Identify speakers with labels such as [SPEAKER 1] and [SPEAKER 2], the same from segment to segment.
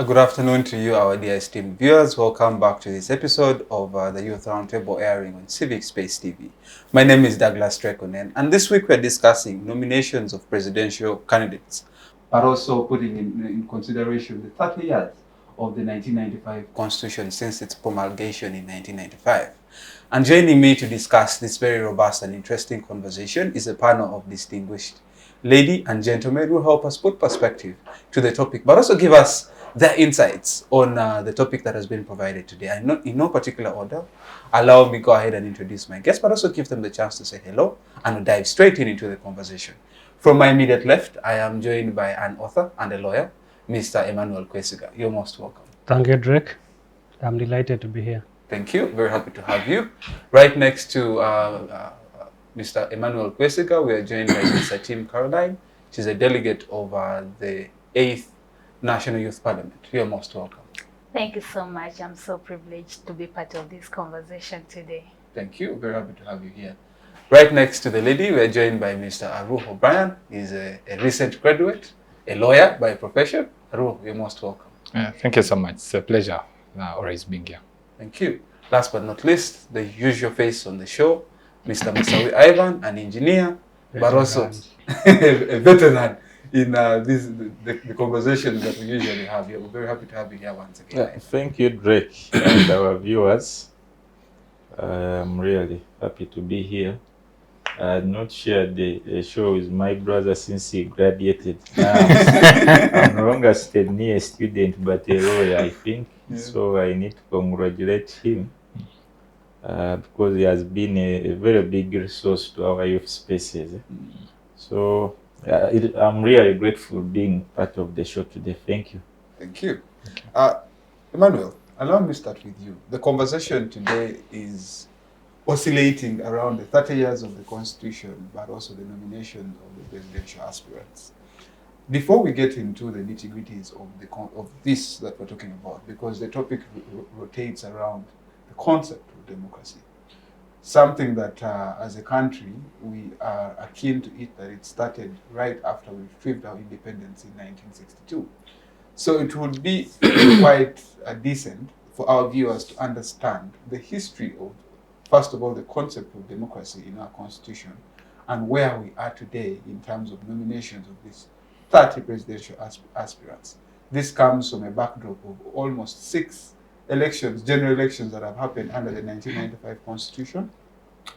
[SPEAKER 1] Good afternoon to you, our dear esteemed viewers. Welcome back to this episode of the Youth Roundtable airing on Civic Space TV. My name is Douglas Onen, and this week we're discussing nominations of presidential candidates, but also putting in consideration the 30 years of the 1995 Constitution since its promulgation in 1995. And joining me to discuss this very robust and interesting conversation is a panel of distinguished ladies and gentlemen who help us put perspective to the topic, but also give us their insights on the topic that has been provided today. And not in no particular order. Allow me to go ahead and introduce my guests, but also give them the chance to say hello and we'll dive straight into the conversation. From my immediate left, I am joined by an author and a lawyer, Mr. Emmanuel Kwesigwa. You're most welcome.
[SPEAKER 2] Thank you, Drake. I'm delighted to be here.
[SPEAKER 1] Thank you. Very happy to have you. Right next to Mr. Emmanuel Kwesigwa, we are joined by Ms. Atim Caroline. She's a delegate of the 8th National Youth Parliament. You're most welcome.
[SPEAKER 3] Thank you so much. I'm so privileged to be part of this conversation today.
[SPEAKER 1] Thank you. Very happy to have you here. Right next to the lady, we're joined by Mr. Aruho Brian. He's a recent graduate, a lawyer by profession. Aruho, you're most welcome.
[SPEAKER 4] Thank you so much. It's a pleasure always being here.
[SPEAKER 1] Thank you. Last but not least, the usual face on the show, Mr. Masawi Ivan, an engineer, but also a veteran in the conversations that we usually have here. We're very happy to have you here once again.
[SPEAKER 5] Thank you, Drake, and our viewers. I'm really happy to be here. I had not shared the show with my brother since he graduated. Now, I'm no longer still near a student, but a lawyer, I think. Yeah. So I need to congratulate him because he has been a very big resource to our youth spaces. So I'm really grateful being part of the show today. Thank you.
[SPEAKER 1] Thank you. Emmanuel, allow me to start with you. The conversation today is oscillating around the 30 years of the Constitution, but also the nomination of the presidential aspirants. Before we get into the nitty-gritties of this that we're talking about, because the topic rotates around the concept of democracy, something that as a country we are akin to it, that it started right after we retrieved our independence in 1962. So it would be quite decent for our viewers to understand the history of, first of all, the concept of democracy in our constitution and where we are today in terms of nominations of these 30 presidential aspirants. This comes from a backdrop of almost 6 elections, general elections that have happened under the 1995 Constitution,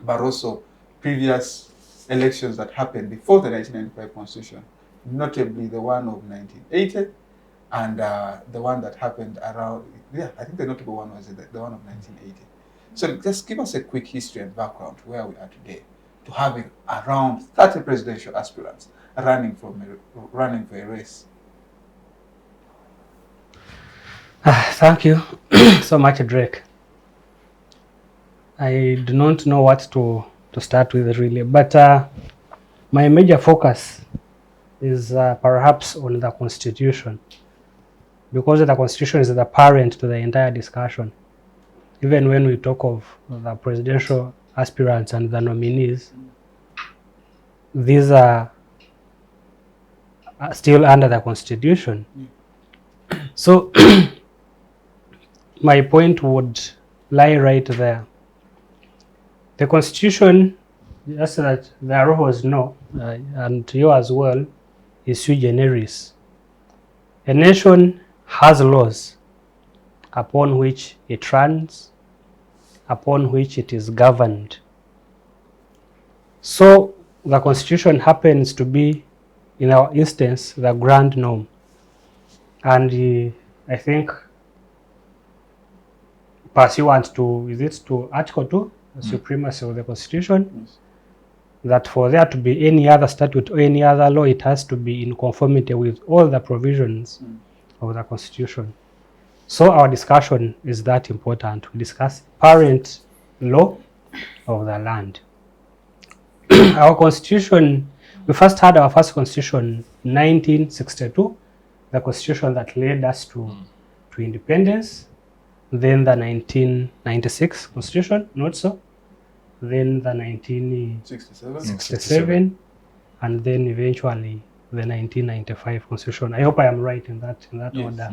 [SPEAKER 1] but also previous elections that happened before the 1995 Constitution, notably the one of 1980 and the one that happened around, I think the notable one was the one of 1980. So just give us a quick history and background to where we are today, to having around 30 presidential aspirants running for a race.
[SPEAKER 2] Thank you so much, Drake. I do not know what to start with really, but my major focus is perhaps on the Constitution, because the Constitution is the parent to the entire discussion. Even when we talk of the presidential aspirants and the nominees, these are still under the Constitution. So my point would lie right there. The Constitution, just that the Aruhos know, and you as well, is sui generis. A nation has laws upon which it runs, upon which it is governed. So the Constitution happens to be, in our instance, the grand norm. And I think pursuant to, to Article 2, the supremacy of the Constitution, that for there to be any other statute or any other law, it has to be in conformity with all the provisions of the Constitution. So our discussion is that important. We discuss parent law of the land. Our Constitution, we first had our first Constitution in 1962, the Constitution that led us to independence. Then the 1996 Constitution, not so. Then the 1967, and then eventually the 1995 Constitution. I hope I am right in that order.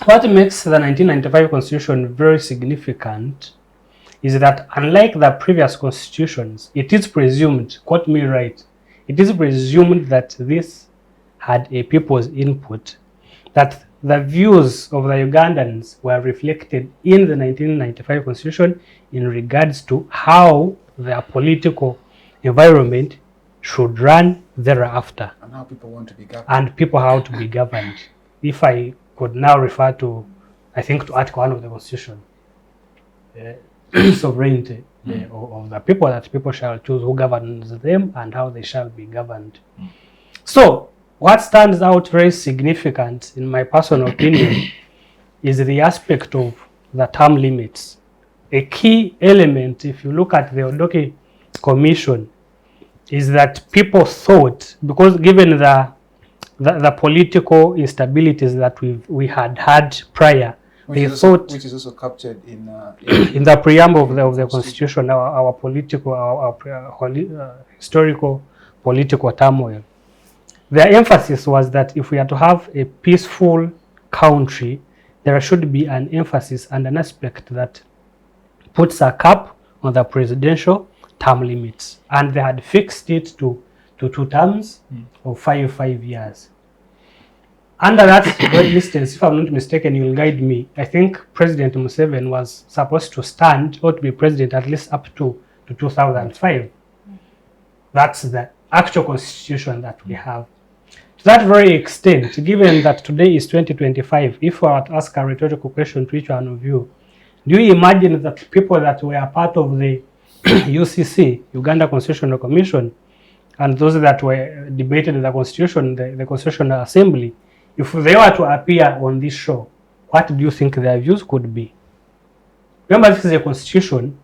[SPEAKER 2] what makes the 1995 constitution very significant is that unlike the previous constitutions, it is presumed, quote me right, it is presumed that this had a people's input, that the views of the Ugandans were reflected in the 1995 constitution in regards to how their political environment should run thereafter.
[SPEAKER 1] And how people want to be governed.
[SPEAKER 2] And people how to be governed. If I could now refer to, I think, to Article 1 of the Constitution, sovereignty of the people, that people shall choose who governs them and how they shall be governed. So, what stands out very significant, in my personal opinion, is the aspect of the term limits. A key element, if you look at the Odoki Commission, is that people thought, because given the political instabilities that we had prior,
[SPEAKER 1] which is also captured in
[SPEAKER 2] the preamble of the Constitution, our political, historical political turmoil. Their emphasis was that if we are to have a peaceful country, there should be an emphasis and an aspect that puts a cap on the presidential term limits. And they had fixed it to 2 terms of 5 years. Under that instance, if I'm not mistaken, you'll guide me, I think President Museveni was supposed to stand or to be president at least up to 2005. That's the actual constitution that we have. To that very extent, given that today is 2025, if I were to ask a rhetorical question to each one of you, do you imagine that people that were part of the UCC, Uganda Constitutional Commission, and those that were debated in the Constitution, the Constitutional Assembly, if they were to appear on this show, what do you think their views could be? Remember, this is a constitution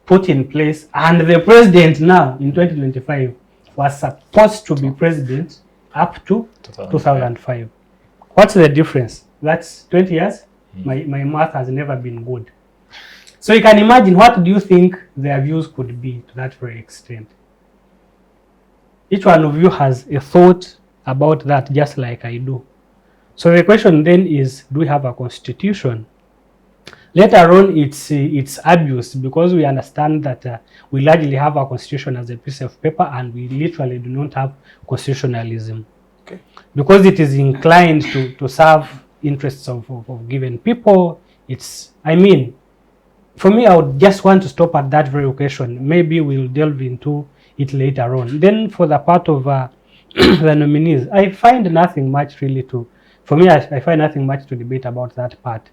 [SPEAKER 2] put in place, and the president now in 2025 was supposed to be president up to 2005. What's the difference? That's 20 years? My math has never been good. So you can imagine, what do you think their views could be to that very extent? Each one of you has a thought about that, just like I do. So the question then is, do we have a constitution? Later on, it's abuse, because we understand that we largely have a constitution as a piece of paper, and we literally do not have constitutionalism.
[SPEAKER 1] Okay.
[SPEAKER 2] Because it is inclined to serve interests of given people. For me, I would just want to stop at that very question. Maybe we'll delve into it later on. Then for the part of the nominees, I find nothing much really I find nothing much to debate about that part.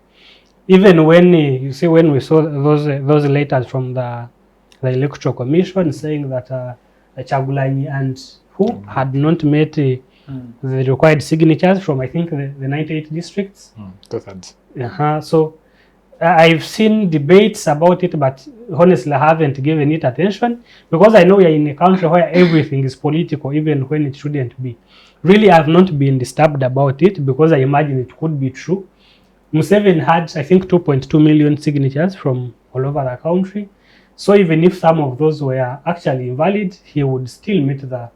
[SPEAKER 2] Even when when we saw those letters from the Electoral Commission saying that Chagulanyi and who had not met the required signatures from, I think, the 98 districts.
[SPEAKER 4] 2/3.
[SPEAKER 2] So I've seen debates about it, but honestly I haven't given it attention, because I know we are in a country where everything is political, even when it shouldn't be. Really, I've not been disturbed about it, because I imagine it could be true. Museveni had, I think, 2.2 million signatures from all over the country. So even if some of those were actually invalid, he would still meet the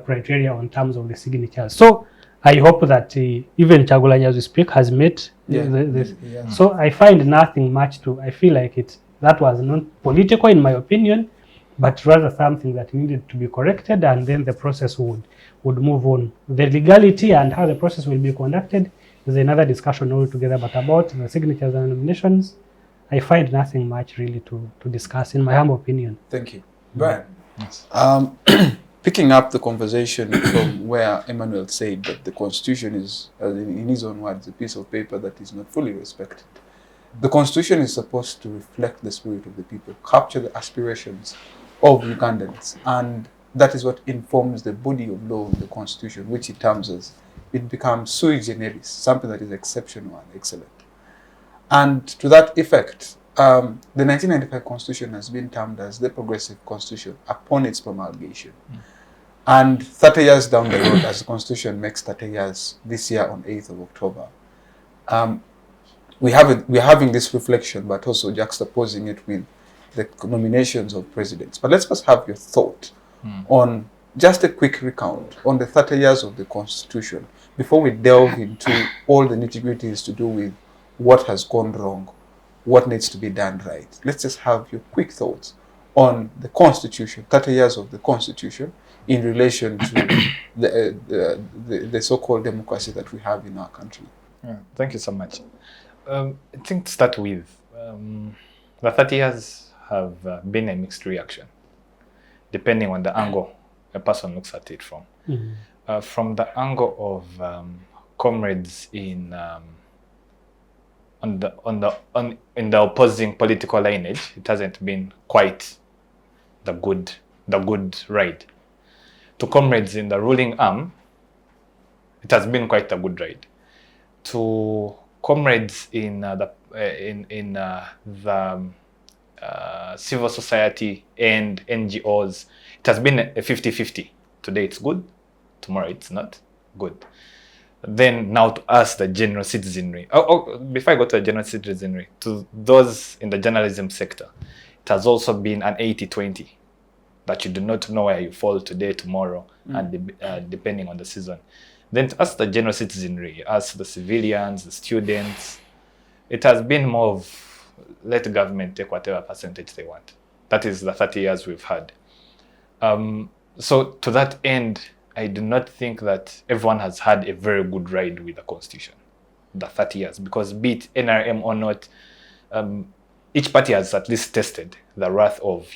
[SPEAKER 2] criteria on terms of the signatures. So I hope that even Chagulanyi, as we speak, has met this.
[SPEAKER 1] Yeah.
[SPEAKER 2] So I find nothing much I feel like that was not political in my opinion, but rather something that needed to be corrected, and then the process would move on. The legality and how the process will be conducted is another discussion altogether, but about the signatures and nominations, I find nothing much really to discuss, in my humble opinion.
[SPEAKER 1] Thank you. Brian,
[SPEAKER 4] Yes.
[SPEAKER 1] picking up the conversation from where Emmanuel said that the Constitution is, in his own words, a piece of paper that is not fully respected. The Constitution is supposed to reflect the spirit of the people, capture the aspirations of Ugandans, and that is what informs the body of law in the Constitution, which it terms as, it becomes sui generis, something that is exceptional and excellent. And to that effect, the 1995 Constitution has been termed as the progressive Constitution upon its promulgation. And 30 years down the road, as the Constitution makes 30 years this year on 8th of October, we're having this reflection, but also juxtaposing it with the nominations of presidents. But let's first have your thought on just a quick recount on the 30 years of the Constitution before we delve into all the nitty-gritties to do with what has gone wrong, what needs to be done right. Let's just have your quick thoughts on the Constitution, 30 years of the Constitution in relation to the so-called democracy that we have in our country.
[SPEAKER 4] Yeah, thank you so much. I think to start with, the 30 years have been a mixed reaction, depending on the angle a person looks at it from. From the angle of comrades in in the opposing political lineage, it hasn't been quite the good ride. To comrades in the ruling arm, it has been quite a good ride. To comrades in the civil society and NGOs, it has been a 50-50. Today it's good, tomorrow it's not good. Then now to us, the general citizenry. Before I go to the general citizenry, to those in the journalism sector, it has also been an 80-20, that you do not know where you fall today, tomorrow, and depending on the season. Then to us, the general citizenry, us, the civilians, the students, it has been more of let the government take whatever percentage they want. That is the 30 years we've had. So to that end, I do not think that everyone has had a very good ride with the Constitution, the 30 years, because be it NRM or not, each party has at least tested the wrath of,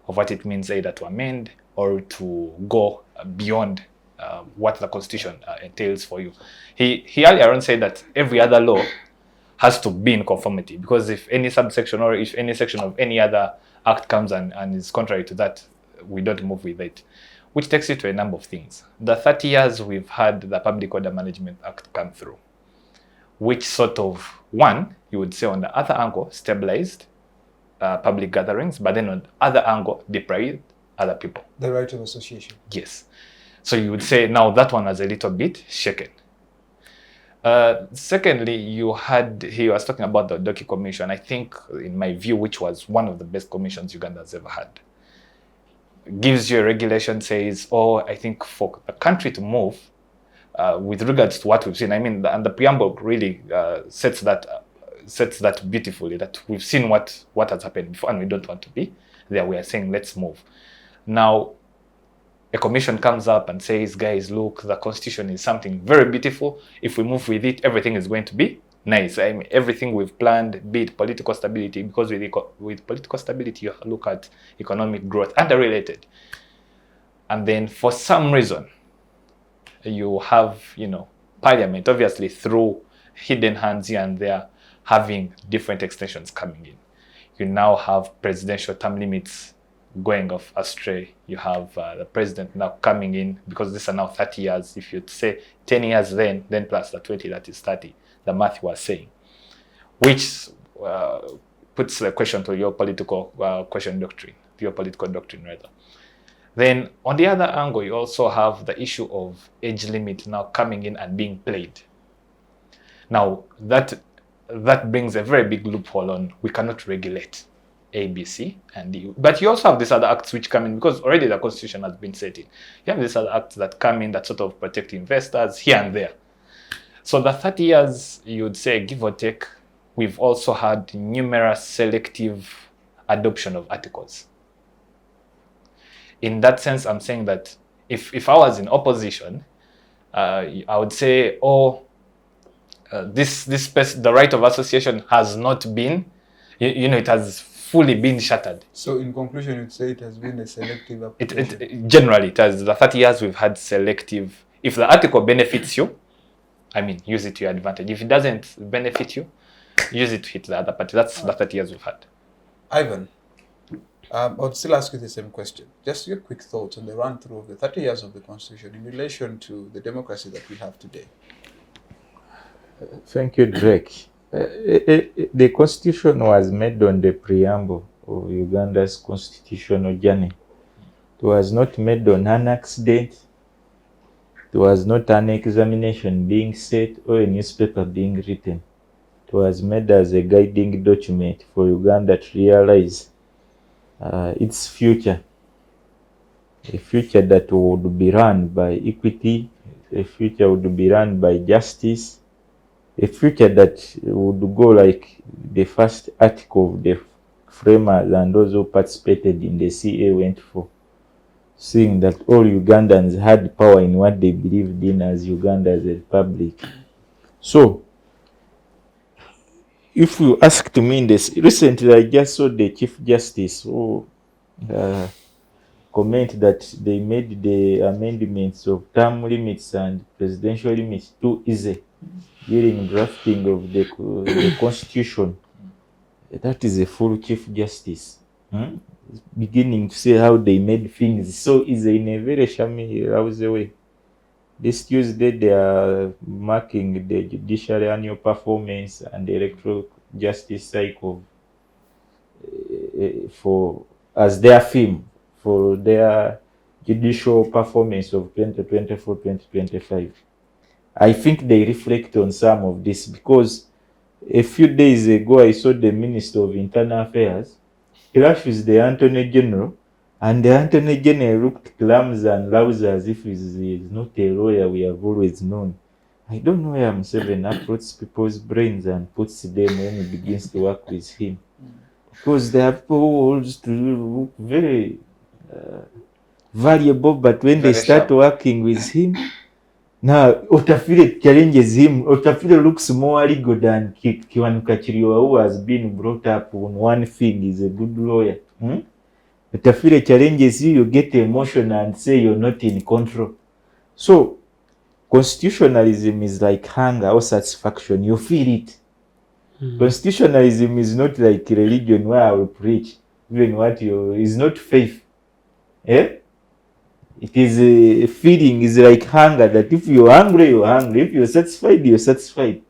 [SPEAKER 4] of what it means either to amend or to go beyond what the Constitution entails for you. He earlier on said that every other law has to be in conformity, because if any subsection or if any section of any other act comes and is contrary to that, we don't move with it. Which takes you to a number of things. The 30 years we've had the Public Order Management Act come through, which sort of, one, you would say on the other angle, stabilized public gatherings, but then on the other angle, deprived other people.
[SPEAKER 1] The right of association.
[SPEAKER 4] Yes. So you would say now that one was a little bit shaken. Secondly, he was talking about the Doki Commission, I think, in my view, which was one of the best commissions Uganda has ever had. Gives you a regulation, says, I think for a country to move, with regards to what we've seen, and the preamble really sets that beautifully, that we've seen what has happened before and we don't want to be there. We are saying, let's move. Now, a commission comes up and says, guys, look, the Constitution is something very beautiful. If we move with it, everything is going to be nice. Everything we've planned, be it political stability, because with political stability, you look at economic growth and the related. And then for some reason, you have, Parliament, obviously through hidden hands here and there, having different extensions coming in. You now have presidential term limits going off astray. You have the president now coming in, because these are now 30 years. If you say 10 years then plus the 20, that is 30. The math was saying, which puts the question to your political doctrine rather. Then on the other angle, you also have the issue of age limit now coming in and being played. Now that brings a very big loophole on we cannot regulate A, B, C, and D. But you also have these other acts which come in, because already the Constitution has been set in. You have these other acts that come in that sort of protect investors here and there. So the 30 years, you would say, give or take, we've also had numerous selective adoption of articles. In that sense, I'm saying that if I was in opposition, I would say, the right of association has not been, it has fully been shattered.
[SPEAKER 1] So in conclusion, you'd say it has been a selective application?
[SPEAKER 4] Generally, it has. The 30 years we've had selective. If the article benefits you, use it to your advantage. If it doesn't benefit you, use it to hit the other party. That's the 30 years we've had.
[SPEAKER 1] Ivan, I'll still ask you the same question. Just your quick thoughts on the run-through of the 30 years of the Constitution in relation to the democracy that we have today.
[SPEAKER 5] Thank you, Drake. The Constitution was made on the preamble of Uganda's constitutional journey. It was not made on an accident. There was not an examination being set or a newspaper being written. It was made as a guiding document for Uganda to realize its future. a future that would be run by equity, a future would be run by justice, a future that would go like the first article of the framers and those who participated in the CA went for, seeing that all Ugandans had power in what they believed in as Uganda as a republic. So, if you asked me in this, recently I just saw the Chief Justice who comment that they made the amendments of term limits and presidential limits too easy during drafting of the constitution. That is a full Chief Justice. Beginning to say how they made things so easy in a very shammy, lousy way. This Tuesday they are marking the judiciary annual performance and the electoral justice cycle for as their theme for their judicial performance of 2024-2025. I think they reflect on some of this because a few days ago I saw the Minister of Internal Affairs clash with the Attorney General, and the Attorney General looked clumsy and lousy as if he's not a lawyer we have always known. I don't know where Museveni approaches people's brains and puts them when he begins to work with him. Because there are people who always look very valuable, but when they start working with him, now Otafile challenges him. Otafile looks more legal than Kiwanuka Chiriwa, who has been brought up on one thing, is a good lawyer. Otafile challenges you, you get emotional and say you're not in control. So, constitutionalism is like hunger or satisfaction. You feel it. Constitutionalism is not like religion where I will preach. Even what you is not faith. Eh? It is a feeling, is like hunger, that if you're hungry, you're hungry. If you're satisfied, you're satisfied.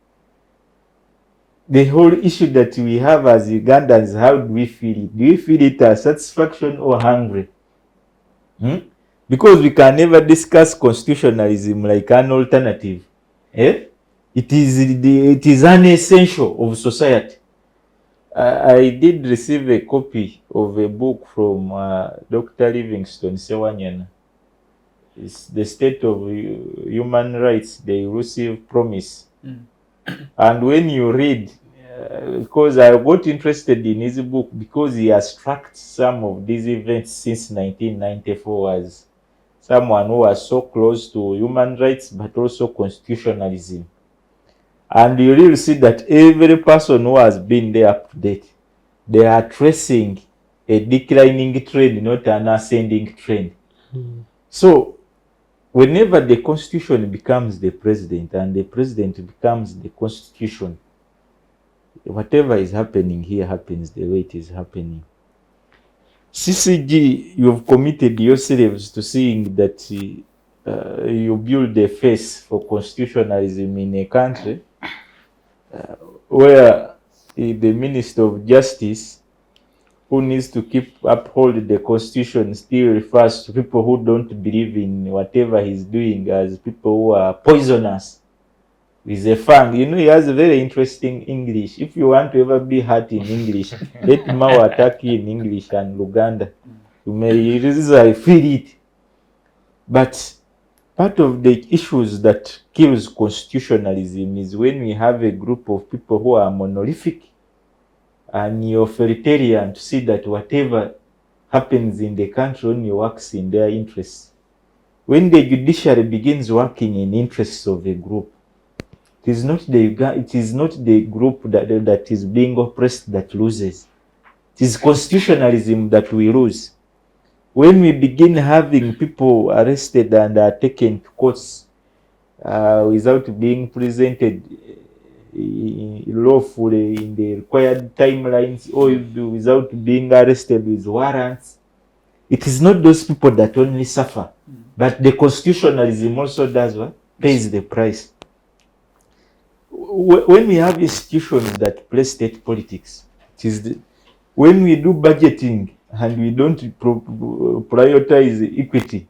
[SPEAKER 5] The whole issue that we have as Ugandans, how do we feel it? Do we feel it as satisfaction or hungry? Because we can never discuss constitutionalism like an alternative. Eh? It is an essential of society. I did receive a copy of a book from Dr. Livingstone Sewanyana. It's the State of Human Rights, the Elusive Promise. And when you read, because I got interested in his book because he has tracked some of these events since 1994 as someone who was so close to human rights but also constitutionalism. And you really see that every person who has been there up to date, they are tracing a declining trend, not an ascending trend. So, whenever the constitution becomes the president and the president becomes the constitution, whatever is happening here happens the way it is happening. CCG, you have committed yourselves to seeing that you build a face for constitutionalism in a country where the Minister of Justice, who needs to uphold the constitution, still refers to people who don't believe in whatever he's doing as people who are poisonous with a fang. You know, he has a very interesting English. If you want to ever be hurt in English, let Mao attack you in English and Uganda. You may feel it. But part of the issues that kills constitutionalism is when we have a group of people who are monolithic and authoritarian to see that whatever happens in the country only works in their interests. When the judiciary begins working in interests of a group, it is not the group that is being oppressed that loses. It is constitutionalism that we lose. When we begin having people arrested and are taken to courts without being presented lawfully in the required timelines or without being arrested with warrants, it is not those people that only suffer, but the constitutionalism also does what? Pays the price. When we have institutions that play state politics, it is when we do budgeting and we don't prioritize equity,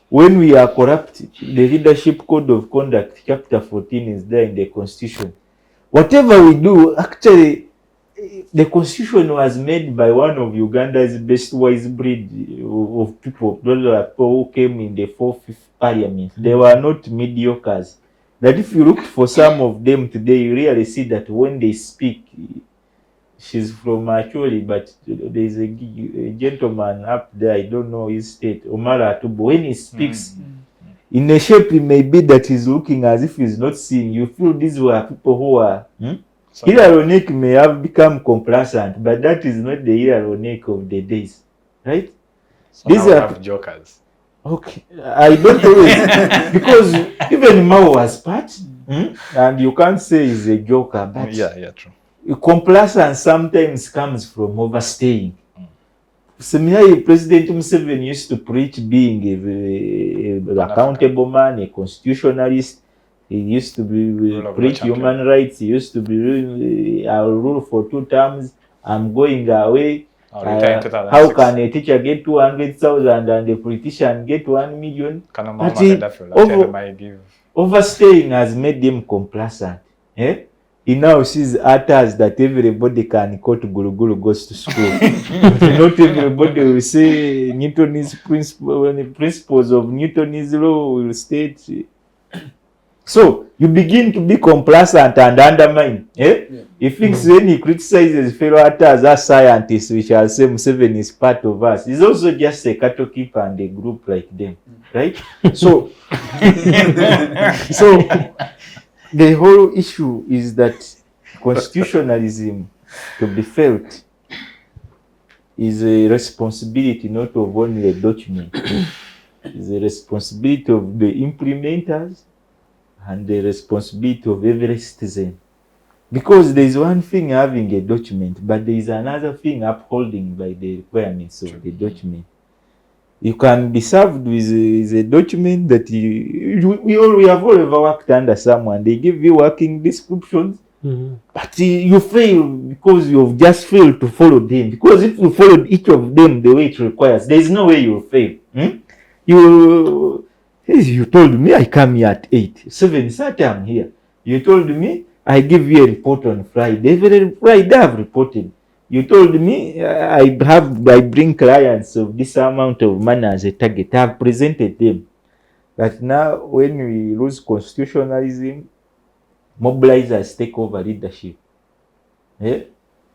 [SPEAKER 5] when we are corrupt, the Leadership Code of Conduct, Chapter 14 is there in the Constitution. Whatever we do, actually, the constitution was made by one of Uganda's best wise breed of people, people who came in the 4th parliament. They were not mediocres. That if you look for some of them today, you really see that when they speak, she's from Acholi, but there's a gentleman up there, I don't know his state, Omara Atubo. When he speaks, in a shape it may be that he's looking as if he's not seeing. You feel these were people who are... Ironic may have become complacent, but that is not the ironic of the days, right?
[SPEAKER 4] So
[SPEAKER 5] These
[SPEAKER 4] now we
[SPEAKER 5] are
[SPEAKER 4] have jokers.
[SPEAKER 5] okay. I don't always because even Mao was part, and you can't say he's a joker, but
[SPEAKER 4] Yeah, true.
[SPEAKER 5] complacence sometimes comes from overstaying. Similarly, President Museveni used to preach being a accountable man, a constitutionalist. He used to be preach human rights. He used to be I'll rule for 2 terms. I'm going away. How can a teacher get 200,000 and a politician get 1 million? Overstaying has made him complacent. He now sees others that everybody can quote Guruguru goes to school. Not everybody will say Newton's principles of Newton's law will state. So you begin to be complacent and undermine. He thinks when he criticizes fellow others as scientists, we shall say Museveni is part of us. He's also just a cattle keeper and a group like them, right? So, so the whole issue is that constitutionalism, to be felt, is a responsibility not of only a document. It's a responsibility of the implementers and the responsibility of every citizen. Because there is one thing having a document, but there is another thing upholding by the requirements of the document. You can be served with a document that we have all ever worked under someone. They give you working descriptions, but you fail because you have just failed to follow them. Because if you followed each of them the way it requires, there is no way you will fail. You told me I come here at 8. 7 Saturday I'm here. You told me I give you a report on Friday. Every Friday I've reported. You told me I bring clients of this amount of money as a target. I've presented them. But now when we lose constitutionalism, mobilizers take over leadership. And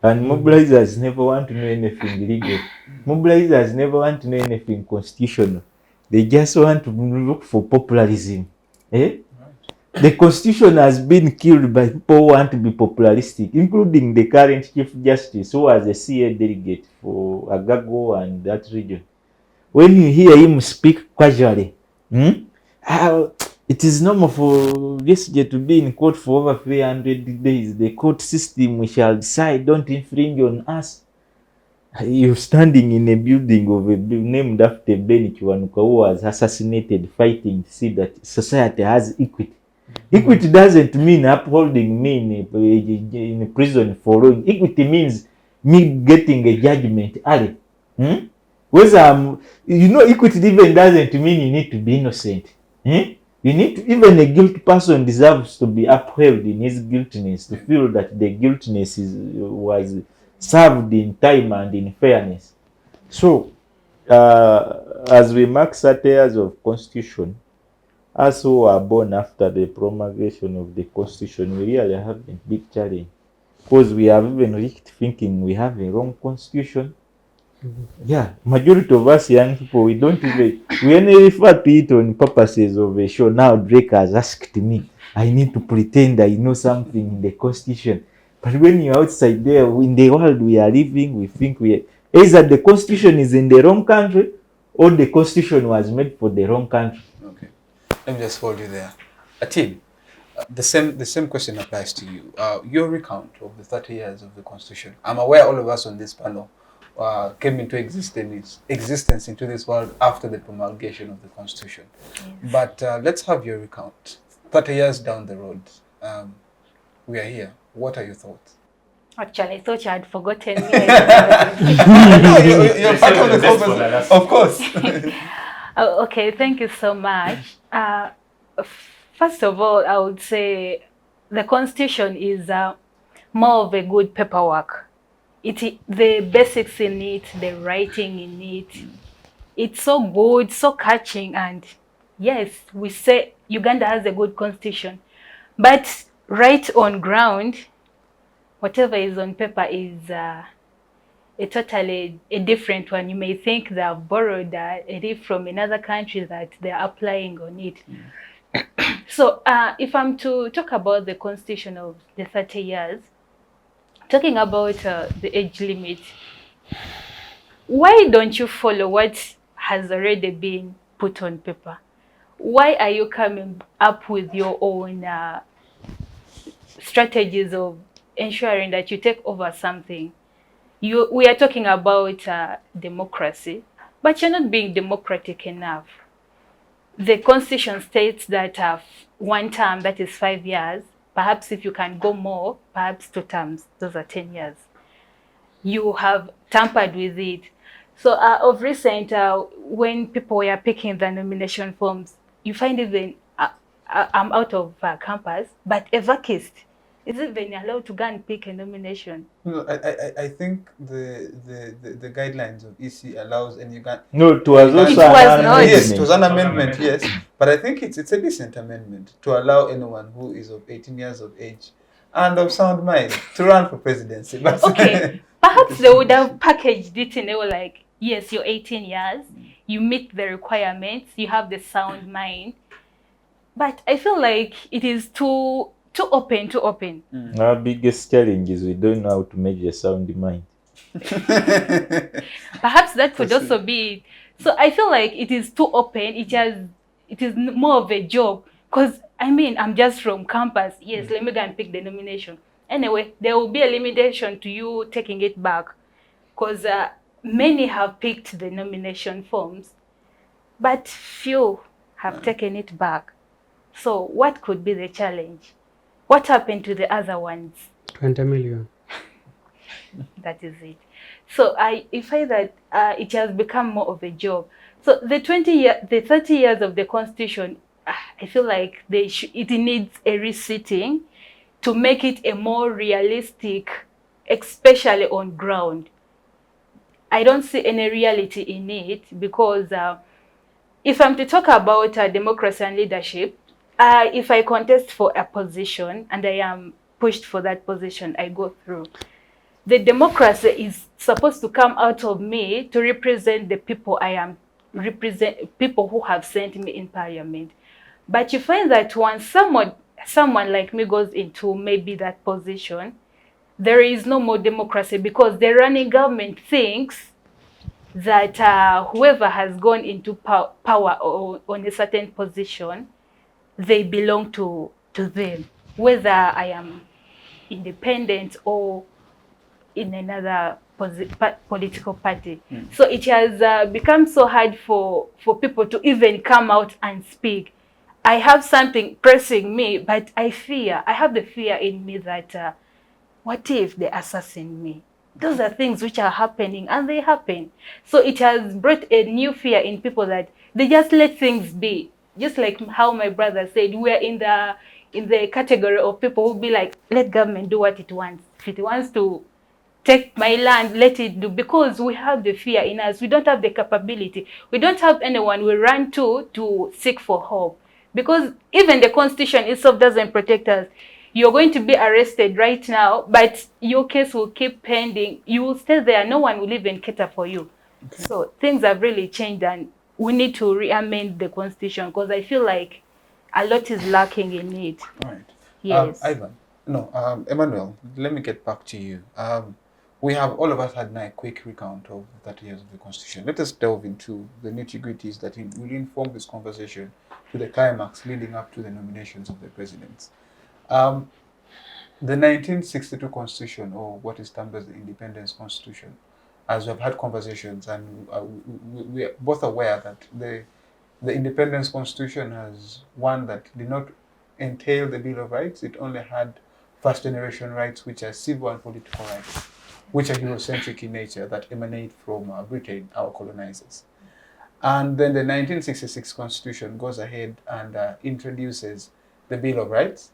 [SPEAKER 5] mobilizers never want to know anything legal. Mobilizers never want to know anything constitutional. They just want to look for popularism. The constitution has been killed by people who want to be popularistic, including the current Chief Justice, who was a CA delegate for Agago and that region. When you hear him speak casually, it is normal for this to be in court for over 300 days. The court system, we shall decide, don't infringe on us. You're standing in a building of named after Beni Kiwanuka, who was assassinated, fighting to see that society has equity. Equity doesn't mean upholding me in prison for wrong. Equity means me getting a judgment early. Equity even doesn't mean you need to be innocent. You need to, even a guilty person deserves to be upheld in his guiltiness, to feel that the guiltiness was served in time and in fairness. So, as we mark 30 years of Constitution, us who are born after the promulgation of the Constitution, we really have a big challenge. Because we have even reached thinking we have a wrong Constitution. Majority of us young people, we only refer to it on purposes of a show. Now Drake has asked me, I need to pretend I know something in the Constitution. But when you're outside there, in the world we are living, we think either the Constitution is in the wrong country or the Constitution was made for the wrong country.
[SPEAKER 1] Okay. Let me just hold you there. Atim, the same question applies to you. Your recount of the 30 years of the Constitution. I'm aware all of us on this panel came into existence into this world after the promulgation of the Constitution. Yes. But let's have your recount. 30 years down the road, we are here. What are your thoughts?
[SPEAKER 3] Actually, I thought you had forgotten me.
[SPEAKER 1] No, you're part of the conversation. Of course.
[SPEAKER 3] Okay, thank you so much. First of all, I would say the Constitution is more of a good paperwork the basics in it, the writing in it, it's so good, so catching, and yes, we say Uganda has a good constitution, but right on ground, whatever is on paper is a totally a different one. You may think they have borrowed it from another country that they're applying on it. So if I'm to talk about the constitution of the 30 years, talking about the age limit, why don't you follow what has already been put on paper? Why are you coming up with your own strategies of ensuring that you take over something? We are talking about democracy, but you're not being democratic enough. The constitution states that one term, that is 5 years. Perhaps if you can go more, perhaps 2 terms, those are 10 years. You have tampered with it. So of recent, when people were picking the nomination forms, you find even, I'm out of campus, but a vacist is even allowed to go and pick a nomination.
[SPEAKER 1] No, I think the guidelines of EC allows any Uganda.
[SPEAKER 5] No, it was also
[SPEAKER 3] It was
[SPEAKER 5] an
[SPEAKER 3] not.
[SPEAKER 1] Yes, it was an
[SPEAKER 5] amendment.
[SPEAKER 1] amendment, yes. But I think it's a decent amendment to allow anyone who is of 18 years of age and of sound mind to run for presidency. But
[SPEAKER 3] Okay, perhaps they would have packaged it and they were like, yes, you're 18 years, you meet the requirements, you have the sound mind. But I feel like it is too open, too open.
[SPEAKER 5] Our biggest challenge is we don't know how to measure sound mind.
[SPEAKER 3] Perhaps that could also be it. So I feel like it is too open. It is more of a job. Because I mean, I'm just from campus. Yes, let me go and pick the nomination. Anyway, there will be a limitation to you taking it back. Because many have picked the nomination forms, but few have taken it back. So what could be the challenge? What happened to the other ones?
[SPEAKER 2] 20 million.
[SPEAKER 3] That is it. So I find that it has become more of a job. So the 30 years of the constitution, I feel like it needs a resitting to make it a more realistic, especially on ground. I don't see any reality in it because if I'm to talk about democracy and leadership, if I contest for a position and I am pushed for that position, I go through. The democracy is supposed to come out of me to represent the people people who have sent me in parliament. But you find that once someone like me goes into maybe that position, there is no more democracy because the running government thinks that whoever has gone into power or on a certain position, they belong to them, whether I am independent or in another political party. So it has become so hard for people to even come out and speak. I have something pressing me, but I have the fear in me that what if they assassinate me? Those are things which are happening and they happen. So it has brought a new fear in people that they just let things be. Just like how my brother said, we're in the category of people who be like, let government do what it wants. If it wants to take my land, let it do, because we have the fear in us. We don't have the capability. We don't have anyone we run to seek for help. Because even the constitution itself doesn't protect us. You're going to be arrested right now, but your case will keep pending. You will stay there. No one will even cater for you. Okay. So things have really changed and we need to re-amend the constitution because I feel like a lot is lacking in it.
[SPEAKER 1] All right.
[SPEAKER 3] Yes.
[SPEAKER 1] Emmanuel, let me get back to you. We have all of us had now a quick recount of 30 years of the Constitution. Let us delve into the nitty-gritties that will inform this conversation to the climax leading up to the nominations of the presidents. The 1962 Constitution, or what is termed as the Independence Constitution, as we have had conversations, and we are both aware that the Independence Constitution has one that did not entail the Bill of Rights. It only had first-generation rights, which are civil and political rights, which are Eurocentric in nature, that emanate from Britain, our colonizers. And then the 1966 Constitution goes ahead and introduces the Bill of Rights,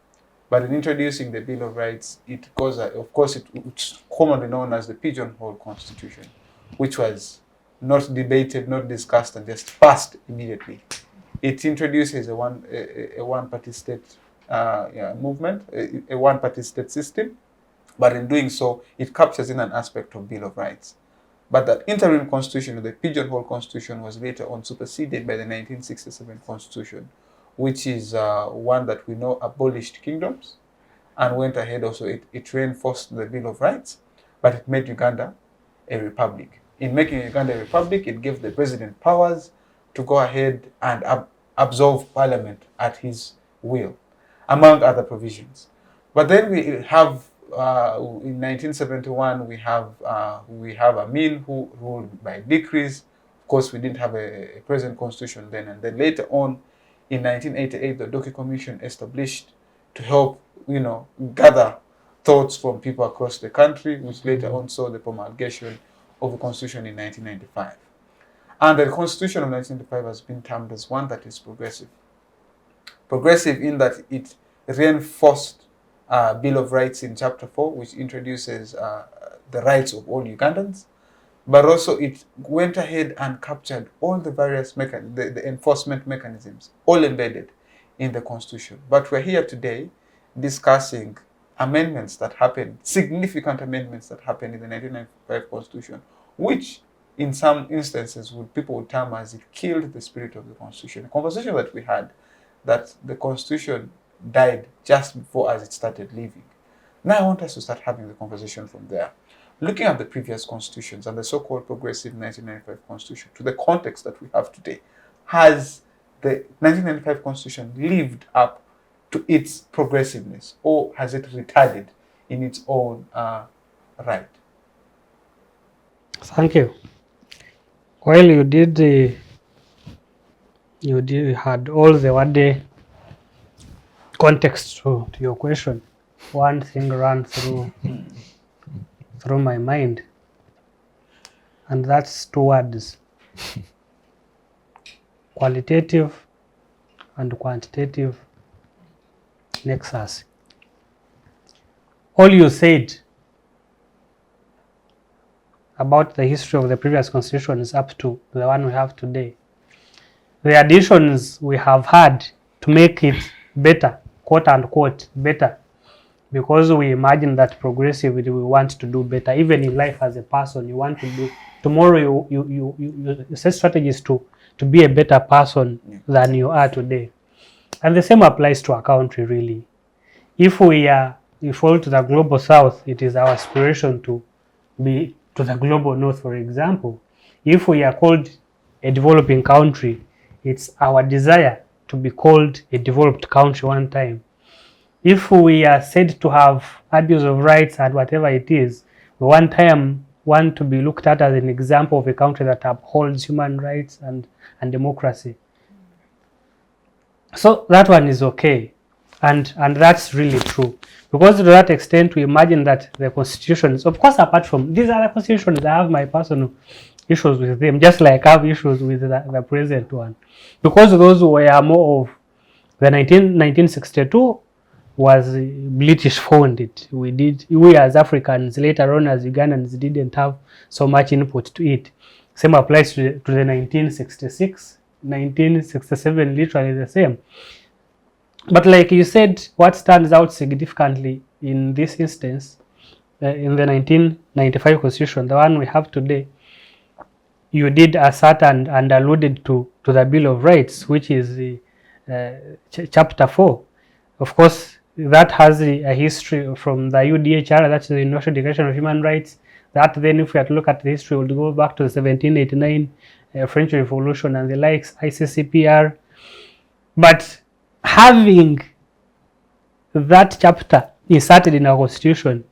[SPEAKER 1] But in introducing the Bill of Rights, it goes, of course, it's commonly known as the Pigeonhole Constitution, which was not debated, not discussed, and just passed immediately. It introduces a one-party state movement, a one-party state system, but in doing so, it captures in an aspect of Bill of Rights. But that interim constitution, the Pigeonhole Constitution, was later on superseded by the 1967 Constitution, which is one that we know abolished kingdoms and went ahead also, it reinforced the Bill of Rights, but it made Uganda a republic. In making Uganda a republic, it gave the president powers to go ahead and absolve parliament at his will, among other provisions. But then we have, in 1971, we have Amin, who ruled by decrees. Of course, we didn't have a present constitution then. And then later on, in 1988, the Doki Commission established to help, gather thoughts from people across the country, which later on saw the promulgation of the constitution in 1995. And the constitution of 1995 has been termed as one that is progressive. Progressive in that it reinforced Bill of Rights in Chapter 4, which introduces the rights of all Ugandans, but also it went ahead and captured all the various the enforcement mechanisms, all embedded in the Constitution. But we're here today discussing amendments that happened, significant amendments that happened in the 1995 Constitution, which in some instances people would term as it killed the spirit of the Constitution. A conversation that we had, that the Constitution died just before as it started living. Now I want us to start having the conversation from there. Looking at the previous constitutions and the so-called progressive 1995 Constitution to the context that we have today, has the 1995 Constitution lived up to its progressiveness, or has it retarded in its own right?
[SPEAKER 2] Thank you. Well, you had all the one-day context to your question. One thing ran through my mind, and that's two words: qualitative and quantitative nexus. All you said about the history of the previous constitution is up to the one we have today. The additions we have had to make it better, quote unquote, better, because we imagine that progressively we want to do better. Even in life as a person, you want to do, tomorrow you set strategies to be a better person than you are today. And the same applies to our country, really. If we fall to the global south, it is our aspiration to be to the global north, for example. If we are called a developing country, it's our desire to be called a developed country one time. If we are said to have abuse of rights and whatever it is, we one time want to be looked at as an example of a country that upholds human rights and democracy. So that one is okay. And that's really true. Because to that extent, we imagine that the constitutions, of course, apart from these other constitutions, I have my personal issues with them, just like I have issues with the present one. Because those were more of the 1962 was British founded. We as Africans, later on as Ugandans, didn't have so much input to it. Same applies to the 1966, 1967, literally the same. But like you said, what stands out significantly in this instance, in the 1995 Constitution, the one we have today, you did assert and alluded to the Bill of Rights, which is Chapter 4. Of course, that has a history from the UDHR, that's the Universal Declaration of Human Rights. That then, if we had to look at the history, we'll go back to the 1789 French Revolution and the likes, ICCPR. But having that chapter inserted in our constitution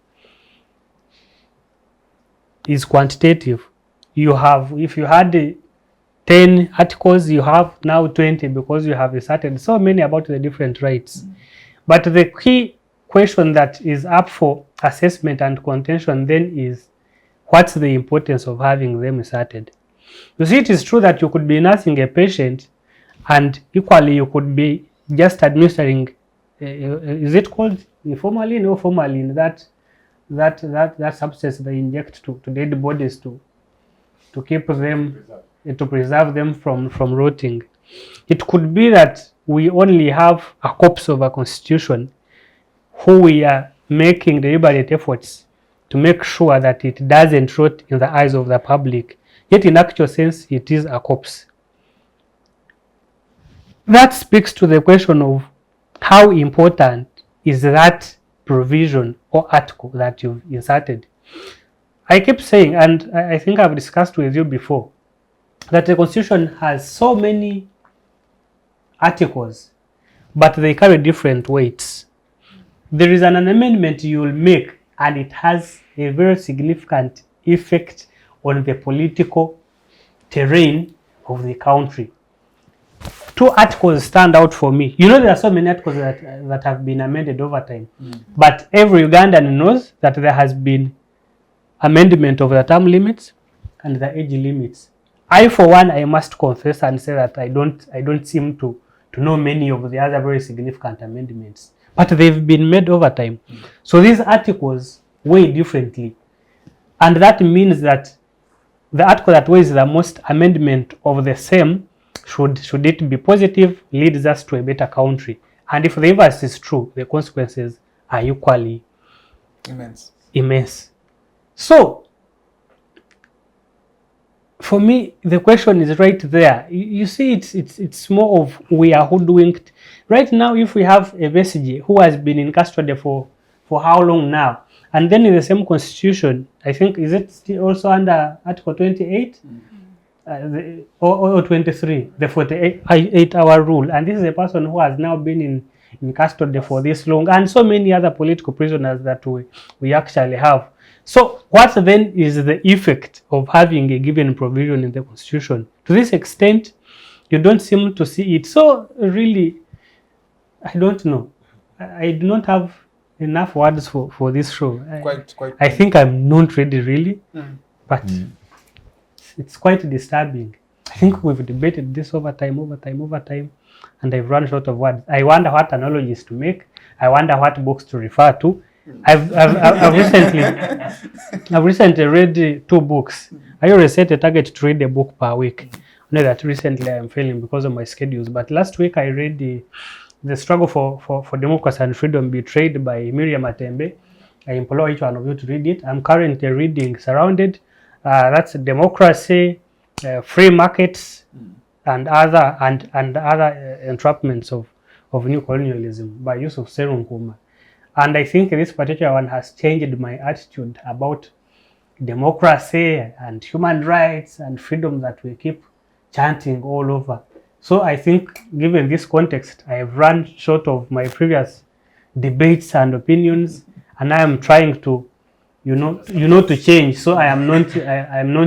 [SPEAKER 2] is quantitative. You have, if you had 10 articles, you have now 20 because you have inserted so many about the different rights. But the key question that is up for assessment and contention then is, what's the importance of having them inserted? You see, it is true that you could be nursing a patient and equally you could be just administering is it called formalin or formalin, that substance they inject to dead bodies to keep them, to preserve them from rotting. It could be that we only have a corpse of a constitution who we are making deliberate efforts to make sure that it doesn't rot in the eyes of the public, yet in actual sense it is a corpse. That speaks to the question of how important is that provision or article that you've inserted. I keep saying, and I think I've discussed with you before, that the Constitution has so many articles, but they carry different weights. There is an amendment you will make, and it has a very significant effect on the political terrain of the country. Two articles stand out for me. You know, there are so many articles that have been amended over time, but every Ugandan knows that there has been amendment of the term limits and the age limits. I, for one, I must confess and say that I don't seem to know many of the other very significant amendments, but they've been made over time. So these articles weigh differently, and that means that the article that weighs the most amendment of the same, should it be positive, leads us to a better country. And if the inverse is true, the consequences are equally immense. So, for me, the question is right there. You see, it's more of we are hoodwinked. Right now, if we have a Besigye who has been in custody for how long now, and then in the same constitution, I think, is it still also under Article 28? Or 23, the 48-hour rule. And this is a person who has now been in custody for this long, and so many other political prisoners that we actually have. So what then is the effect of having a given provision in the Constitution? To this extent, you don't seem to see it. So really, I don't know. I do not have enough words for this show. I think I'm not ready really, but it's quite disturbing. I think we've debated this over time, and I've run short of words. I wonder what analogies to make. I wonder what books to refer to. I've recently read 2 books. I always set a target to read a book per week. I know that recently I'm failing because of my schedules, but last week I read the Struggle for Democracy and Freedom Betrayed by Miriam Atembe. I implore each one of you to read it. I'm currently reading Surrounded. That's Democracy, Free Markets, and other entrapments of new colonialism by Yusuf Serunkuma. And I think this particular one has changed my attitude about democracy and human rights and freedom that we keep chanting all over. So I think, given this context, I have run short of my previous debates and opinions, and I am trying to, to change. So I am not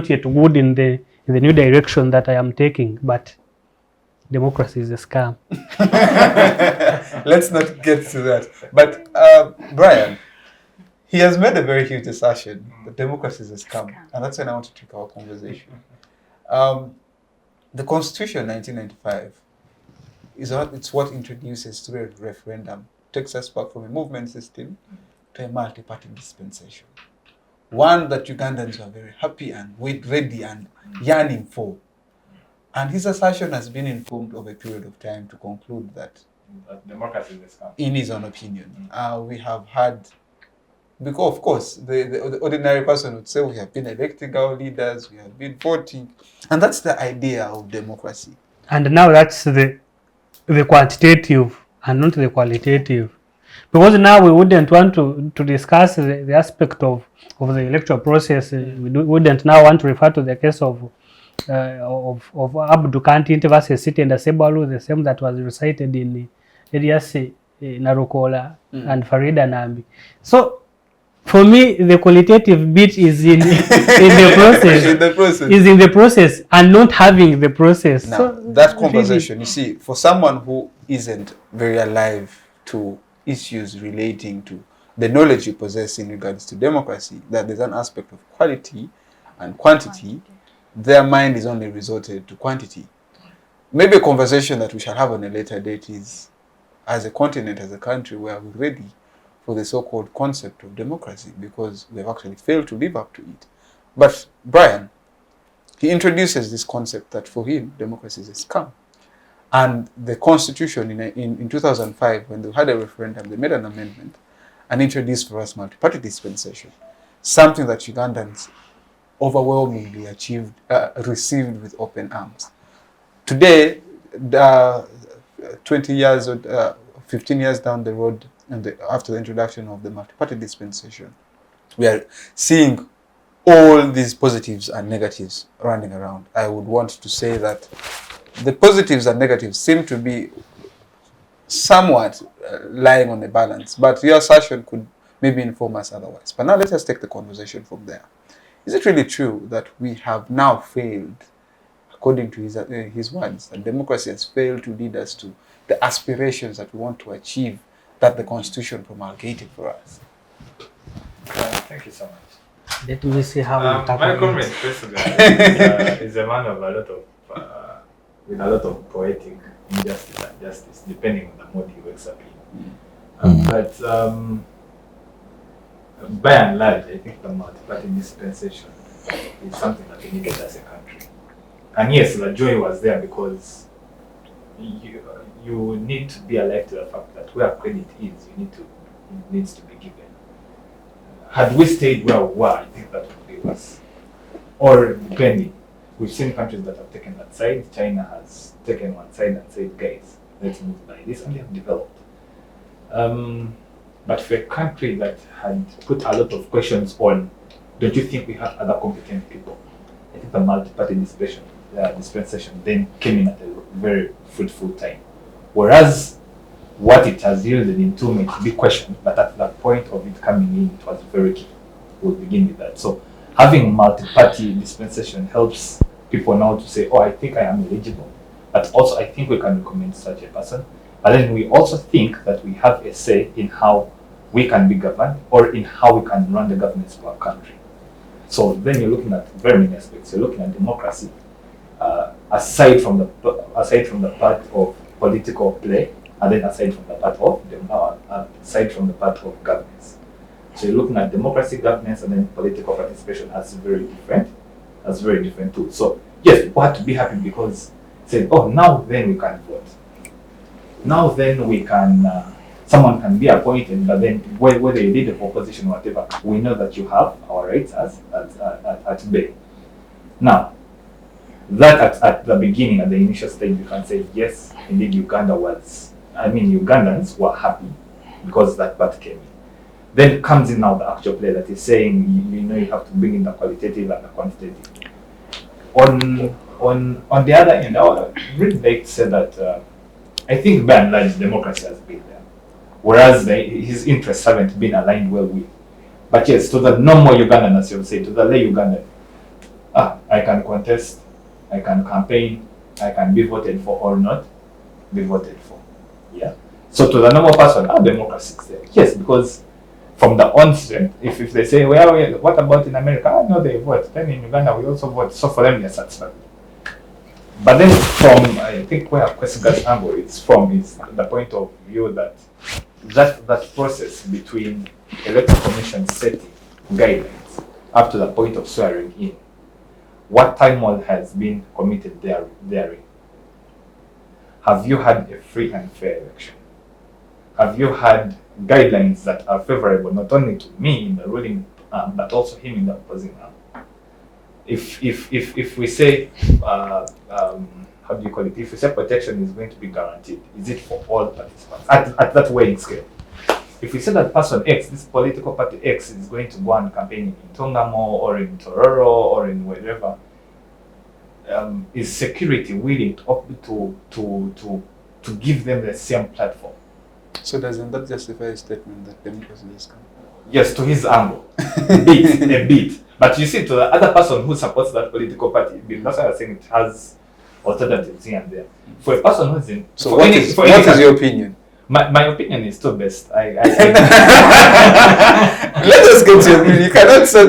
[SPEAKER 2] yet good in the new direction that I am taking. But democracy is a scam.
[SPEAKER 1] Let's not get to that. But Brian, he has made a very huge assertion that democracy is a scam, and that's when I want to take our conversation. The Constitution 1995 it's what introduces through a referendum, takes us back from a movement system to a multi-party dispensation. One that Ugandans were very happy and ready and yearning for. And his assertion has been informed over a period of time to conclude that
[SPEAKER 5] democracy is a scam.
[SPEAKER 1] In his own opinion, we have had, because of course the ordinary person would say we have been electing our leaders, we have been voting, and that's the idea of democracy.
[SPEAKER 2] And now that's the quantitative and not the qualitative, because now we wouldn't want to discuss the aspect of the electoral process. We wouldn't now want to refer to the case of Abdu Kanti versus City and Asebalu, the same that was recited in areas Narukola and Farida Nambi. So for me, the qualitative bit is in the process, and not having the process.
[SPEAKER 1] Now,
[SPEAKER 2] so
[SPEAKER 1] that conversation, you see, for someone who isn't very alive to issues relating to the knowledge you possess in regards to democracy, that there's an aspect of quality and quantity, their mind is only resorted to quantity. Maybe a conversation that we shall have on a later date is as a continent, as a country, we are ready for the so-called concept of democracy because we have actually failed to live up to it. But Brian, he introduces this concept that for him, democracy is a scam. And the Constitution in 2005, when they had a referendum, they made an amendment and introduced for us multi-party dispensation, something that Ugandans overwhelmingly received with open arms. Today, 20 years or 15 years down the road, and after the introduction of the multi-party dispensation, we are seeing all these positives and negatives running around. I would want to say that the positives and negatives seem to be somewhat lying on the balance, but your assertion could maybe inform us otherwise. But now let us take the conversation from there. Is it really true that we have now failed, according to his words, that democracy has failed to lead us to the aspirations that we want to achieve that the Constitution promulgated for us?
[SPEAKER 4] Thank you so much.
[SPEAKER 2] Let me see how we tackle
[SPEAKER 4] My
[SPEAKER 2] it.
[SPEAKER 4] comment basically is a man of with a lot of poetic injustice and justice, depending on the mode he wakes up in. But by and large, I think the multi-party dispensation is something that we needed as a country. And yes, the joy was there because you need to be alive to the fact that where credit is, it needs to be given. Had we stayed where we were, I think that would be worse. Or depending, we've seen countries that have taken that side. China has taken one side and said, guys, let's move by this, and they have developed. But for a country that had put a lot of questions on, don't you think we have other competent people? I think the multi-party dispensation then came in at a very fruitful time. Whereas what it has yielded into may be questioned, but at the point of it coming in, it was very key. We'll begin with that. So having multi-party dispensation helps people now to say, oh, I think I am eligible, but also I think we can recommend such a person. But then we also think that we have a say in how we can be governed or in how we can run the governance of our country. So then you're looking at very many aspects. You're looking at democracy, aside from the part of political play, and then aside from the part of governance. So you're looking at democracy, governance, and then political participation as very different. That's very different too. So yes, people have to be happy because say, oh, now then we can vote. Now then we can, someone can be appointed, but then whether you lead the opposition or whatever, we know that you have our rights at bay. Now, that at the beginning, at the initial stage, you can say, yes, indeed, Ugandans were happy because that part came in. Then comes in now the actual play that is saying, you have to bring in the qualitative and the quantitative. On the other end, I would really like to say that I think by and large democracy has been there, whereas his interests haven't been aligned well with. But yes, to the normal Ugandan, as you say, to the lay Ugandan, I can contest, I can campaign, I can be voted for or not be voted for. Yeah. So to the normal person, democracy is there. Yes, because from the onset, if they say, well, what about in America? No, they vote. Then in Uganda, we also vote. So for them, they're satisfied. But then from, I think where Kwesigwa's angle is from is the point of view that process between electoral commission setting guidelines up to the point of swearing in, what time has been committed therein? Have you had a free and fair election? Have you had guidelines that are favorable not only to me in the ruling arm, but also him in the opposing arm? If we say, how do you call it? If we say protection is going to be guaranteed, is it for all participants at that weighing scale? If we say that person X, this political party X, is going to go and campaign in Tongamo or in Tororo or in wherever, is security willing to give them the same platform? So doesn't that justify a statement that democracy is coming? Yes, to his angle, a bit. But you see, to the other person who supports that political party, that's why I'm saying it has alternatives here and there. For a person who's in...
[SPEAKER 1] So what is your opinion?
[SPEAKER 4] My opinion is still best.
[SPEAKER 1] Let us get your opinion. You cannot say,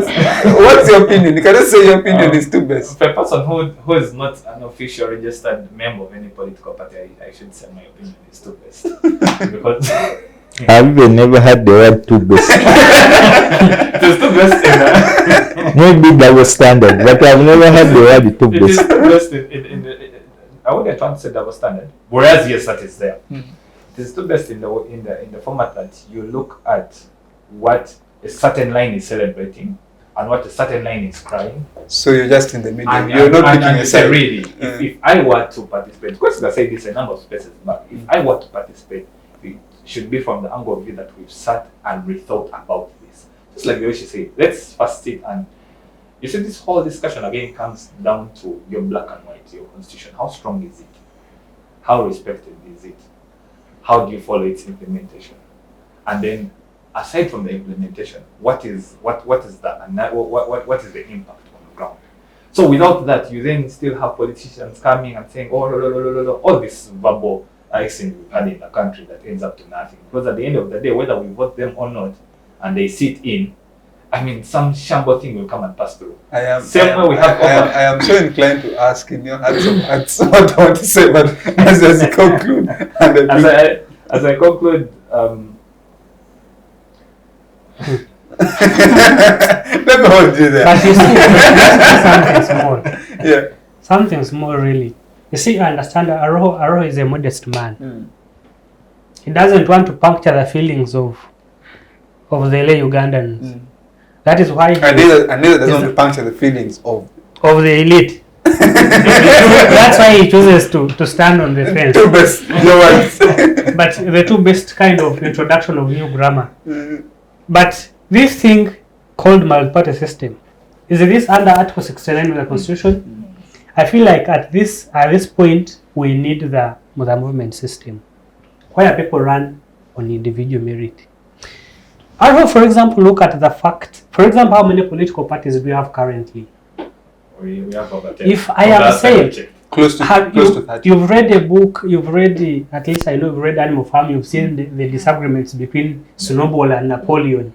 [SPEAKER 1] what's your opinion? You cannot say your opinion is too best.
[SPEAKER 4] For a person who is not an official registered member of any political party, I should say my opinion is too best. Because
[SPEAKER 5] I've even never heard the word too best.
[SPEAKER 4] it's too best in that.
[SPEAKER 5] Maybe double standard, but I've never heard the word too
[SPEAKER 4] It is
[SPEAKER 5] best.
[SPEAKER 4] too best in the. I wouldn't want to say double standard. Whereas yes, that is there. It is too best in the format that you look at what a certain line is celebrating and what a certain line is crying.
[SPEAKER 1] So you're just in the middle.
[SPEAKER 4] And
[SPEAKER 1] You're not picking
[SPEAKER 4] and
[SPEAKER 1] a
[SPEAKER 4] you say
[SPEAKER 1] side.
[SPEAKER 4] really, if I were to participate, because I say this a number of spaces, but if I were to participate, it should be from the angle of view that we've sat and rethought about this. Just like the way she said, let's first sit and you see this whole discussion again comes down to your black and white, your constitution. How strong is it? How respected is it? How do you follow its implementation? And then, aside from the implementation, what is that, and what is the impact on the ground? So without that, you then still have politicians coming and saying, oh, all this verbal exchange we've had in the country that ends up to nothing. Because at the end of the day, whether we vote them or not, and they sit in, I mean, some shamble thing will come and pass through.
[SPEAKER 1] I am so inclined to ask in your hands what I want to say, but as you conclude,
[SPEAKER 4] as I conclude,
[SPEAKER 1] let me hold you there.
[SPEAKER 2] But you see, something small.
[SPEAKER 1] Yeah.
[SPEAKER 2] Something small, really. You see, I understand that Aruho is a modest man. He doesn't want to puncture the feelings of the LA Ugandans. That is why
[SPEAKER 1] And neither does want to puncture the feelings of
[SPEAKER 2] the elite. That's why he chooses to stand on the fence.
[SPEAKER 1] two best your words.
[SPEAKER 2] But the two best kind of introduction of new grammar. But this thing called multi-party system, is this under Article 69 of the Constitution? I feel like at this point we need the movement system, where people run on individual merit. Aruho, for example, look at the fact. For example, how many political parties do we have currently?
[SPEAKER 4] we have about 10.
[SPEAKER 2] If I am saying,
[SPEAKER 1] Close to 30.
[SPEAKER 2] you've read a book, at least I know you've read Animal Farm, you've seen the disagreements between Snowball and Napoleon.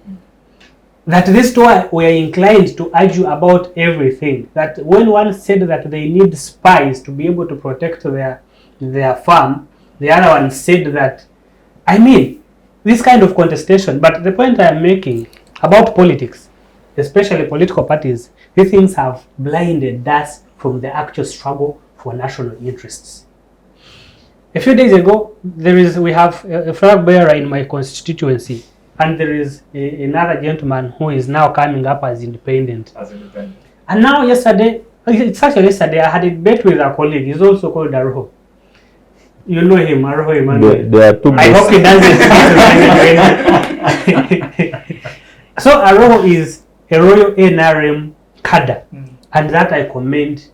[SPEAKER 2] That these two were inclined to argue about everything. That when one said that they need spies to be able to protect their farm, the other one said that, I mean, this kind of contestation. But the point I am making about politics, especially political parties, these things have blinded us from the actual struggle for national interests. A few days ago, we have a flag bearer in my constituency, and there is another gentleman who is now coming up as independent. And now yesterday, I had a debate with a colleague. He's also called Aruho. You know him, Aruho Emmanuel.
[SPEAKER 5] They are two
[SPEAKER 2] I
[SPEAKER 5] best.
[SPEAKER 2] hope he doesn't. So Aruho is a royal NRM cadre, and that I commend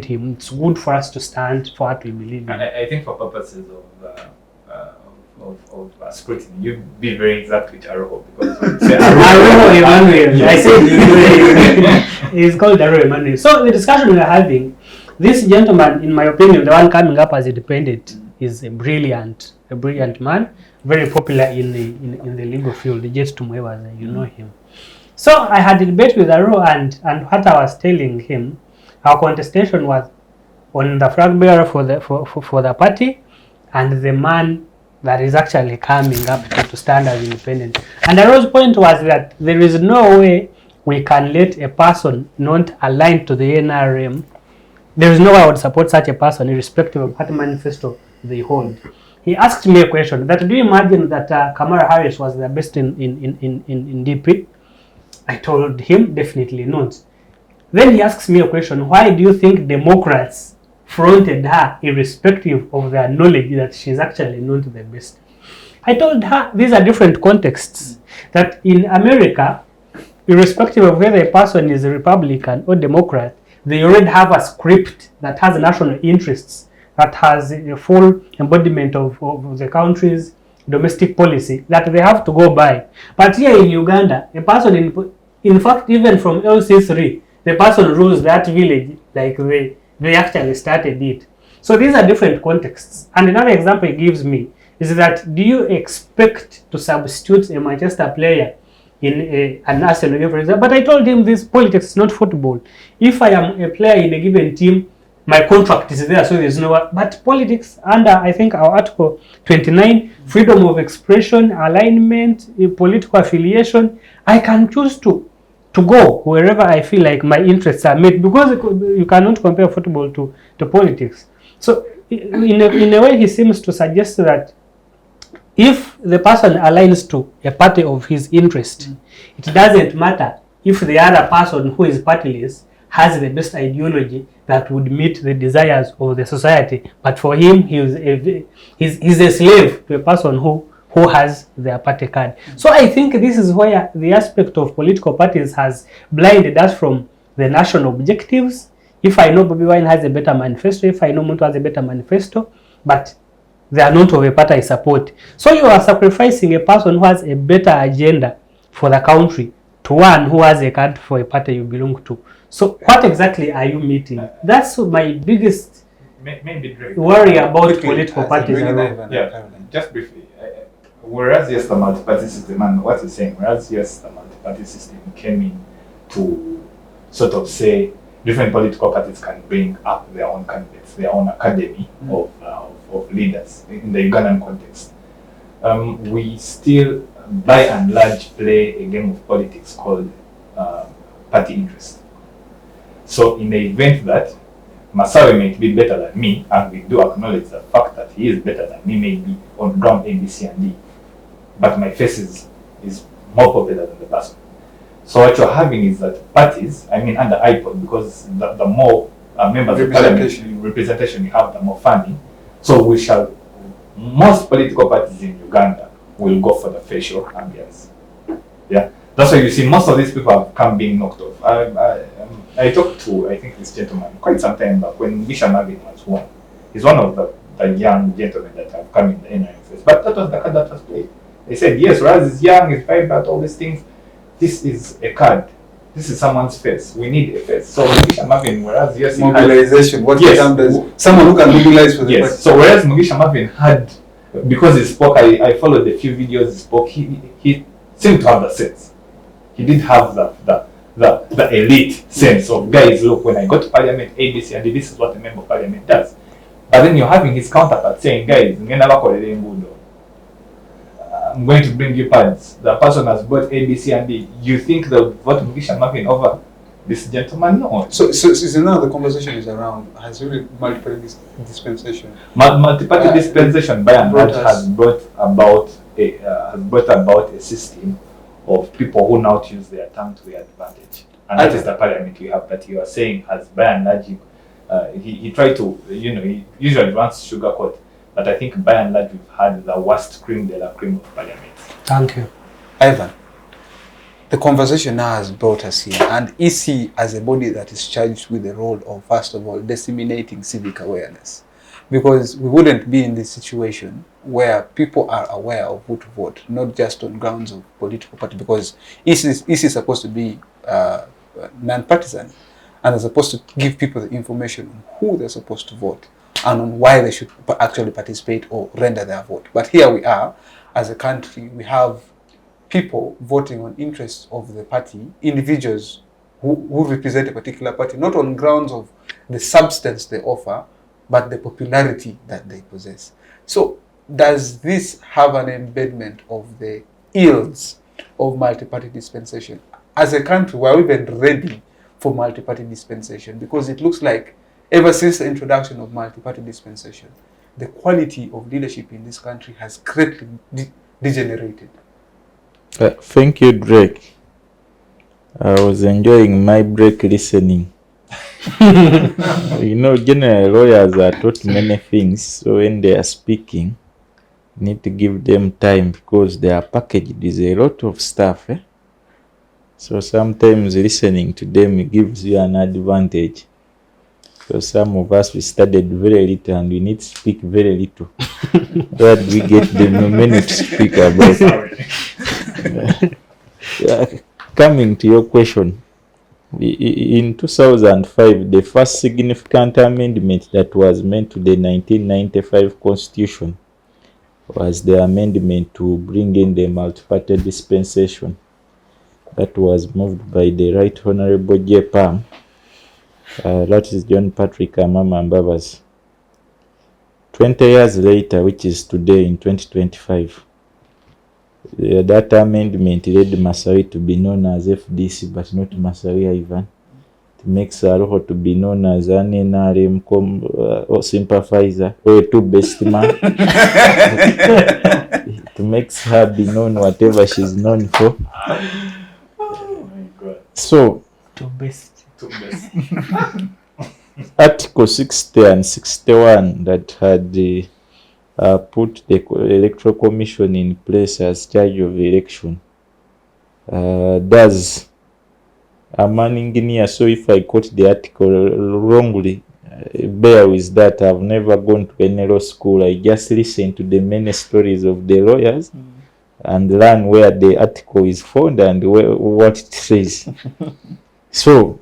[SPEAKER 2] him. It's good for us to stand for what we believe in.
[SPEAKER 4] And I think for purposes of scrutiny, you be very exact with Aruho, because when you say
[SPEAKER 2] Aruho Emmanuel. I said he's called Aruho Emmanuel. So the discussion we are having, this gentleman, in my opinion, the one coming up as independent, is a brilliant man, very popular in the legal field. Just to you know him. So I had a debate with Aruho, and what I was telling him, our contestation was on the flag bearer for the party, and the man that is actually coming up to stand as independent. And Aruho's point was that there is no way we can let a person not aligned to the NRM. There is no way I would support such a person, irrespective of what manifesto they hold. He asked me a question: that do you imagine that Kamala Harris was the best in DP? I told him definitely not. Then he asks me a question: why do you think Democrats fronted her, irrespective of their knowledge that she's actually not the best? I told her these are different contexts. That in America, irrespective of whether a person is a Republican or Democrat, they already have a script that has national interests, that has a full embodiment of the country's domestic policy that they have to go by. But here in Uganda, a person, in fact, even from LC3, the person rules that village like they actually started it. So these are different contexts. And another example he gives me is that do you expect to substitute a Manchester player in an Arsenal game, for example? But I told him this politics is not football. If I am a player in a given team, my contract is there, so there's no. But politics, under I think our Article 29, freedom of expression, alignment, political affiliation, I can choose to go wherever I feel like my interests are met, because you cannot compare football to politics. So in a way, he seems to suggest that if the person aligns to a party of his interest, it doesn't matter if the other person who is partyless has the best ideology that would meet the desires of the society. But for him, he's a slave to a person who has their party card. So I think this is where the aspect of political parties has blinded us from the national objectives. If I know Bobby Wine has a better manifesto, if I know Muntu has a better manifesto, but they are not of a party I support. So you are sacrificing a person who has a better agenda for the country to one who has a card for a party you belong to. So what exactly are you meeting? That's my biggest worry about political parties.
[SPEAKER 4] Just briefly. Whereas yes, the multi-party system, and what you're saying, whereas yes, the multi-party system came in to sort of say different political parties can bring up their own candidates, their own academy of leaders in the Ugandan context. We still, by and large, play a game of politics called party interest. So in the event that Masawi may be better than me, and we do acknowledge the fact that he is better than me, maybe on ground A, B, C, and D, but my face is more popular than the person. So what you're having is that parties, I mean under iPod, because the more members of parliament representation you have, the more funding. So most political parties in Uganda will go for the facial ambience. Yeah, that's why you see most of these people have come being knocked off. I talked to, I think, this gentleman quite some time back when Misha Marvin was won. He's one of the young gentlemen that have come in the NIFS. But that was the card that was played. They said, yes, Raz is young, he's vibrant, all these things. This is a card. This is someone's face. We need a face. So Mugisha Marvin, whereas yes,
[SPEAKER 1] mobilization, what yes, does someone who can mobilize for the
[SPEAKER 4] yes. Party. So whereas Mugisha Marvin had, because he spoke, I followed a few videos he spoke, he seemed to have the sense. He did have the elite sense of, guys, look, when I go to parliament, ABC, and this is what a member of parliament does. But then you're having his counterpart saying, guys, I'm going to bring you pads. The person has bought A, B, C, and D. You think the vote Mugisha Marvin over this gentleman? No. So
[SPEAKER 1] now the conversation is around, has really multi-party dispensation.
[SPEAKER 4] Multi-party dispensation by and large has brought about a system of people who now use their tongue to their advantage. And that is the parliament you have that you are saying has by and large, he tried to, he usually wants sugarcoat. But I think by and large we've had the worst creme de la creme of parliament.
[SPEAKER 2] Thank you.
[SPEAKER 1] Ivan, the conversation now has brought us here, and EC as a body that is charged with the role of, first of all, disseminating civic awareness. Because we wouldn't be in this situation where people are aware of who to vote, not just on grounds of political party, because EC is supposed to be non-partisan, and they're supposed to give people the information on who they're supposed to vote and on why they should actually participate or render their vote. But here we are, as a country, we have people voting on interests of the party, individuals who represent a particular party, not on grounds of the substance they offer, but the popularity that they possess. So does this have an embedment of the ills of multi-party dispensation? As a country, were we even ready for multi-party dispensation? Because it looks like ever since the introduction of multi-party dispensation, the quality of leadership in this country has greatly degenerated.
[SPEAKER 5] Thank you, Drake. I was enjoying my break listening. General lawyers are taught many things, so when they are speaking, you need to give them time because they are packaged with a lot of stuff. So sometimes listening to them gives you an advantage. So some of us, we studied very little and we need to speak very little. Where do we get the moment to speak about? Coming to your question, in 2005, the first significant amendment that was made to the 1995 Constitution was the amendment to bring in the multi-party dispensation that was moved by the Right Honorable J. Palm. That is John Patrick Amama Mbabas. 20 years later, which is today in 2025, that amendment led Masawi to be known as FDC, but not Masawi Ivan. It makes Aruho to be known as an NRM or sympathizer or two best man. It makes her be known whatever she's known for.
[SPEAKER 4] Oh my God.
[SPEAKER 5] So,
[SPEAKER 2] To best.
[SPEAKER 5] Article 60 and 61 that had put the Electoral Commission in place as charge of election does a man engineer. So if I quote the article wrongly, bear with that. I've never gone to any law school. I just listen to the many stories of the lawyers and learn where the article is found and what it says. So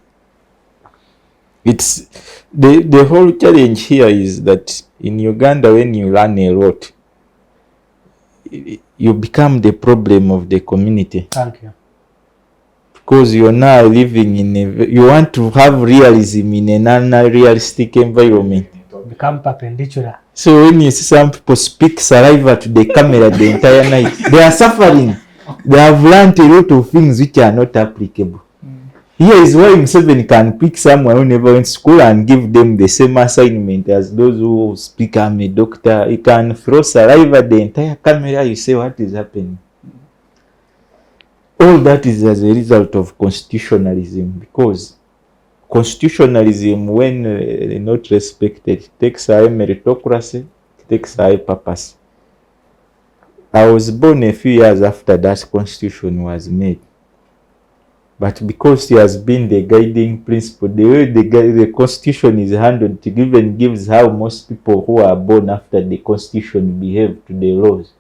[SPEAKER 5] it's the whole challenge here is that in Uganda, when you learn a lot, you become the problem of the community.
[SPEAKER 2] Thank you.
[SPEAKER 5] Because you're now living you want to have realism in a non-realistic environment.
[SPEAKER 2] Become perpendicular.
[SPEAKER 5] So when you see some people speak saliva to the camera the entire night, they are suffering. They have learned a lot of things which are not applicable. Here is why Museveni can pick someone who never went to school and give them the same assignment as those who speak, I'm a doctor. You can throw saliva the entire camera, you say what is happening. All that is as a result of constitutionalism, because constitutionalism, when not respected, takes a meritocracy, takes a purpose. I was born a few years after that constitution was made. But because it has been the guiding principle, the way the constitution is handled, it even gives how most people who are born after the constitution behave to the laws.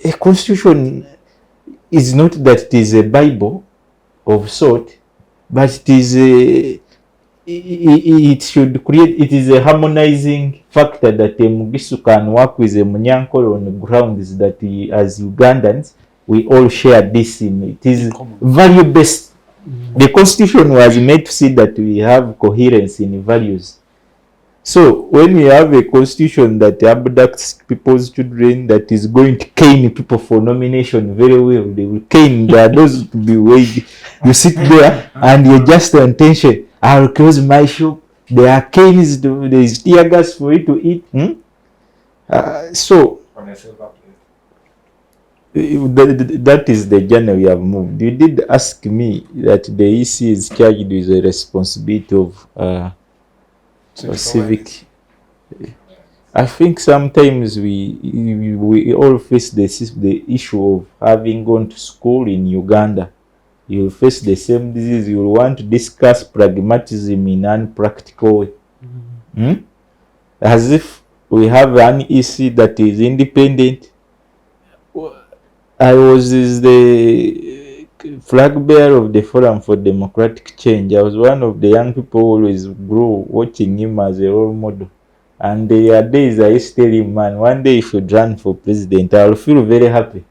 [SPEAKER 5] A constitution is not that it is a Bible of sort, but it is it should create, it is a harmonizing factor that a Mugisu can work with a Munyankole on the grounds that as Ugandans, we all share this in. It is value based. The constitution was made to see that we have coherence in values. So when we have a constitution that abducts people's children, that is going to cane people for nomination very well, they will cane. There are those to be waged. You sit there and you're just on tension. I'll close my shop. There are canes. There is tear gas for you to eat. So that is the journey we have moved. You did ask me that the EC is charged with the responsibility of civic. I think sometimes we all face the issue of having gone to school in Uganda. You will face the same disease. You will want to discuss pragmatism in an practical way. As if we have an EC that is independent. I was the flag bearer of the Forum for Democratic Change. I was one of the young people who always grew watching him as a role model. And there are days I used to tell him, man, one day if you run for president, I will feel very happy.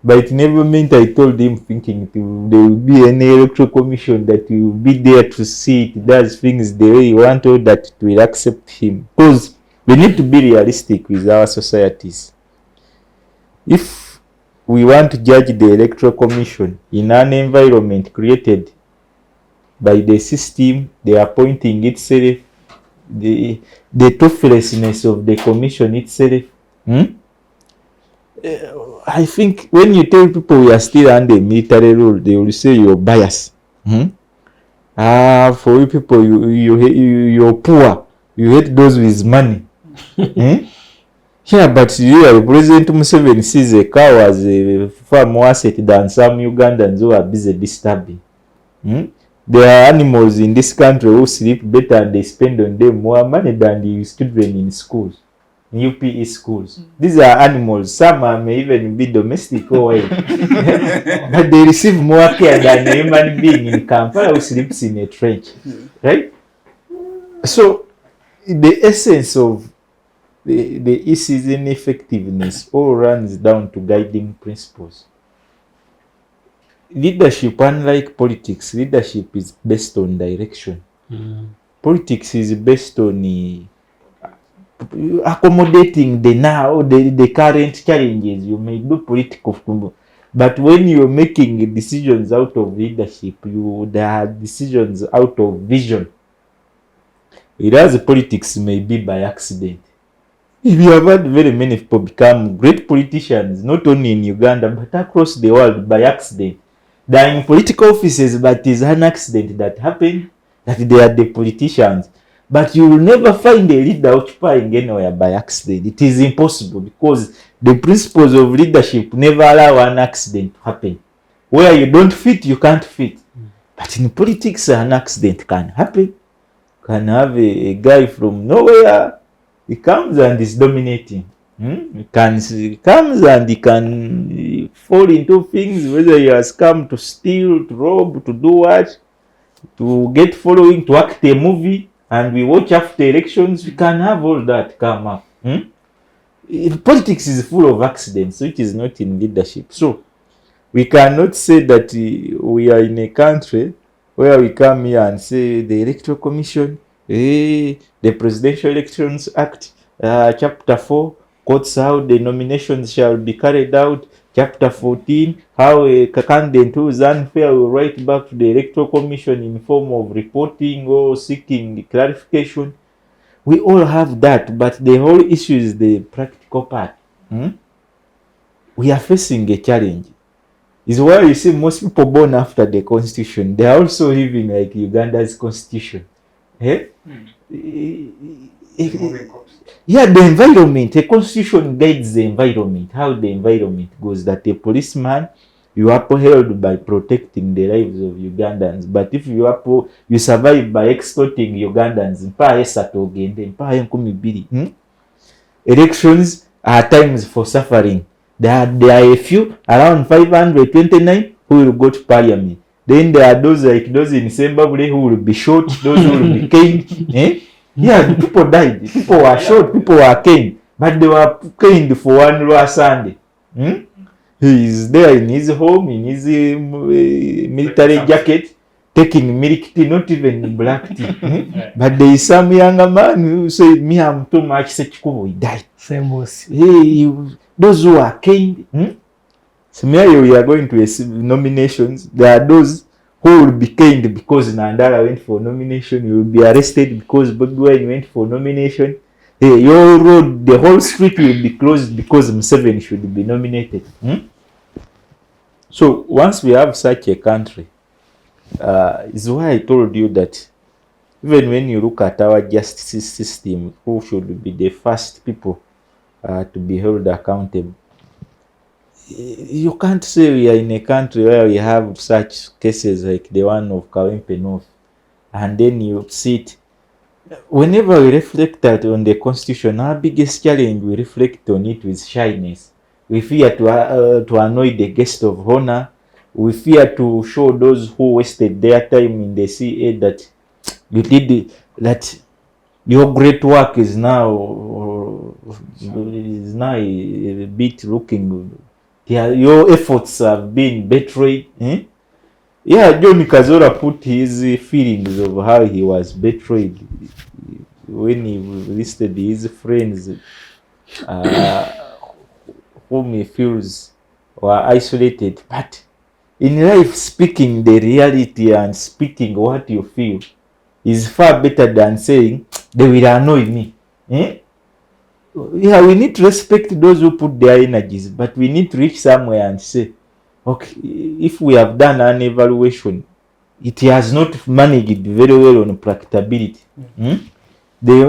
[SPEAKER 5] But it never meant I told him thinking there will be an electoral commission that will be there to see it does things the way he want, or that it will accept him. Because we need to be realistic with our societies. If we want to judge the electoral commission in an environment created by the system, the appointing itself, the toothlessness of the commission itself. I think when you tell people we are still under military rule, they will say you're biased. For you people, you're poor. You hate those with money. Yeah, but really, President Museveni sees a cow as a far more asset than some Ugandans who are busy disturbing. There are animals in this country who sleep better and they spend on them more money than the children in schools, in UPE schools. These are animals. Some may even be domestic or wild. But they receive more care than a human being in Kampala who sleeps in a trench. Right? So, the essence of the issues in effectiveness all runs down to guiding principles. Leadership, unlike politics, leadership is based on direction. Politics is based on accommodating the current challenges. You may do political, but when you're making decisions out of leadership, there are decisions out of vision. Whereas politics may be by accident. We have had very many people become great politicians, not only in Uganda, but across the world by accident. They are in political offices, but it is an accident that happened, that they are the politicians. But you will never find a leader occupying anywhere by accident. It is impossible because the principles of leadership never allow an accident to happen. Where you don't fit, you can't fit. But in politics, an accident can happen. Can have a guy from nowhere, he comes and is dominating. He comes and he can fall into things, whether he has come to steal, to rob, to do what, to get following, to act a movie, and we watch after elections. We can have all that come up. Politics is full of accidents, which is not in leadership. So we cannot say that we are in a country where we come here and say the Electoral Commission, the Presidential Elections Act, Chapter 4, quotes how the nominations shall be carried out. Chapter 14, how a candidate who is unfair will write back to the Electoral Commission in form of reporting or seeking clarification. We all have that, but the whole issue is the practical part. We are facing a challenge. Is why you see most people born after the constitution, they are also living like Uganda's constitution. Yeah, the environment, a constitution guides the environment, how the environment goes, that a policeman, you are upheld by protecting the lives of Ugandans, but if you survive by extorting Ugandans, elections are times for suffering. There are a few, around 529, who will go to parliament. Then there are those like those in Zimbabwe who will be shot, those who will be caned. Yeah, people died, people were shot, people were caned, but they were caned for one raw Sunday. He is there in his home, in his military jacket, taking milk tea, not even black tea. But there is some younger man who said, me, I'm too much, he died.
[SPEAKER 2] Same was.
[SPEAKER 5] Those who are caned. So here we are going to nominations. There are those who will be caned because Nandala went for nomination. You will be arrested because Bobi Wine went for nomination. Your road, the whole street will be closed because Museveni should be nominated. So once we have such a country, is why I told you that even when you look at our justice system, who should be the first people to be held accountable, you can't say we are in a country where we have such cases like the one of Kawempe North, and then you see it. Whenever we reflect on the constitution, our biggest challenge, we reflect on it with shyness. We fear to annoy the guest of honor. We fear to show those who wasted their time in the CA that you did that. Your great work is now a bit looking good. Your efforts have been betrayed. Yeah, John Kazola put his feelings of how he was betrayed when he listed his friends whom he feels were isolated. But in life, speaking the reality and speaking what you feel is far better than saying, they will annoy me. Yeah, we need to respect those who put their energies, but we need to reach somewhere and say, okay, if we have done an evaluation, it has not managed very well on practicability.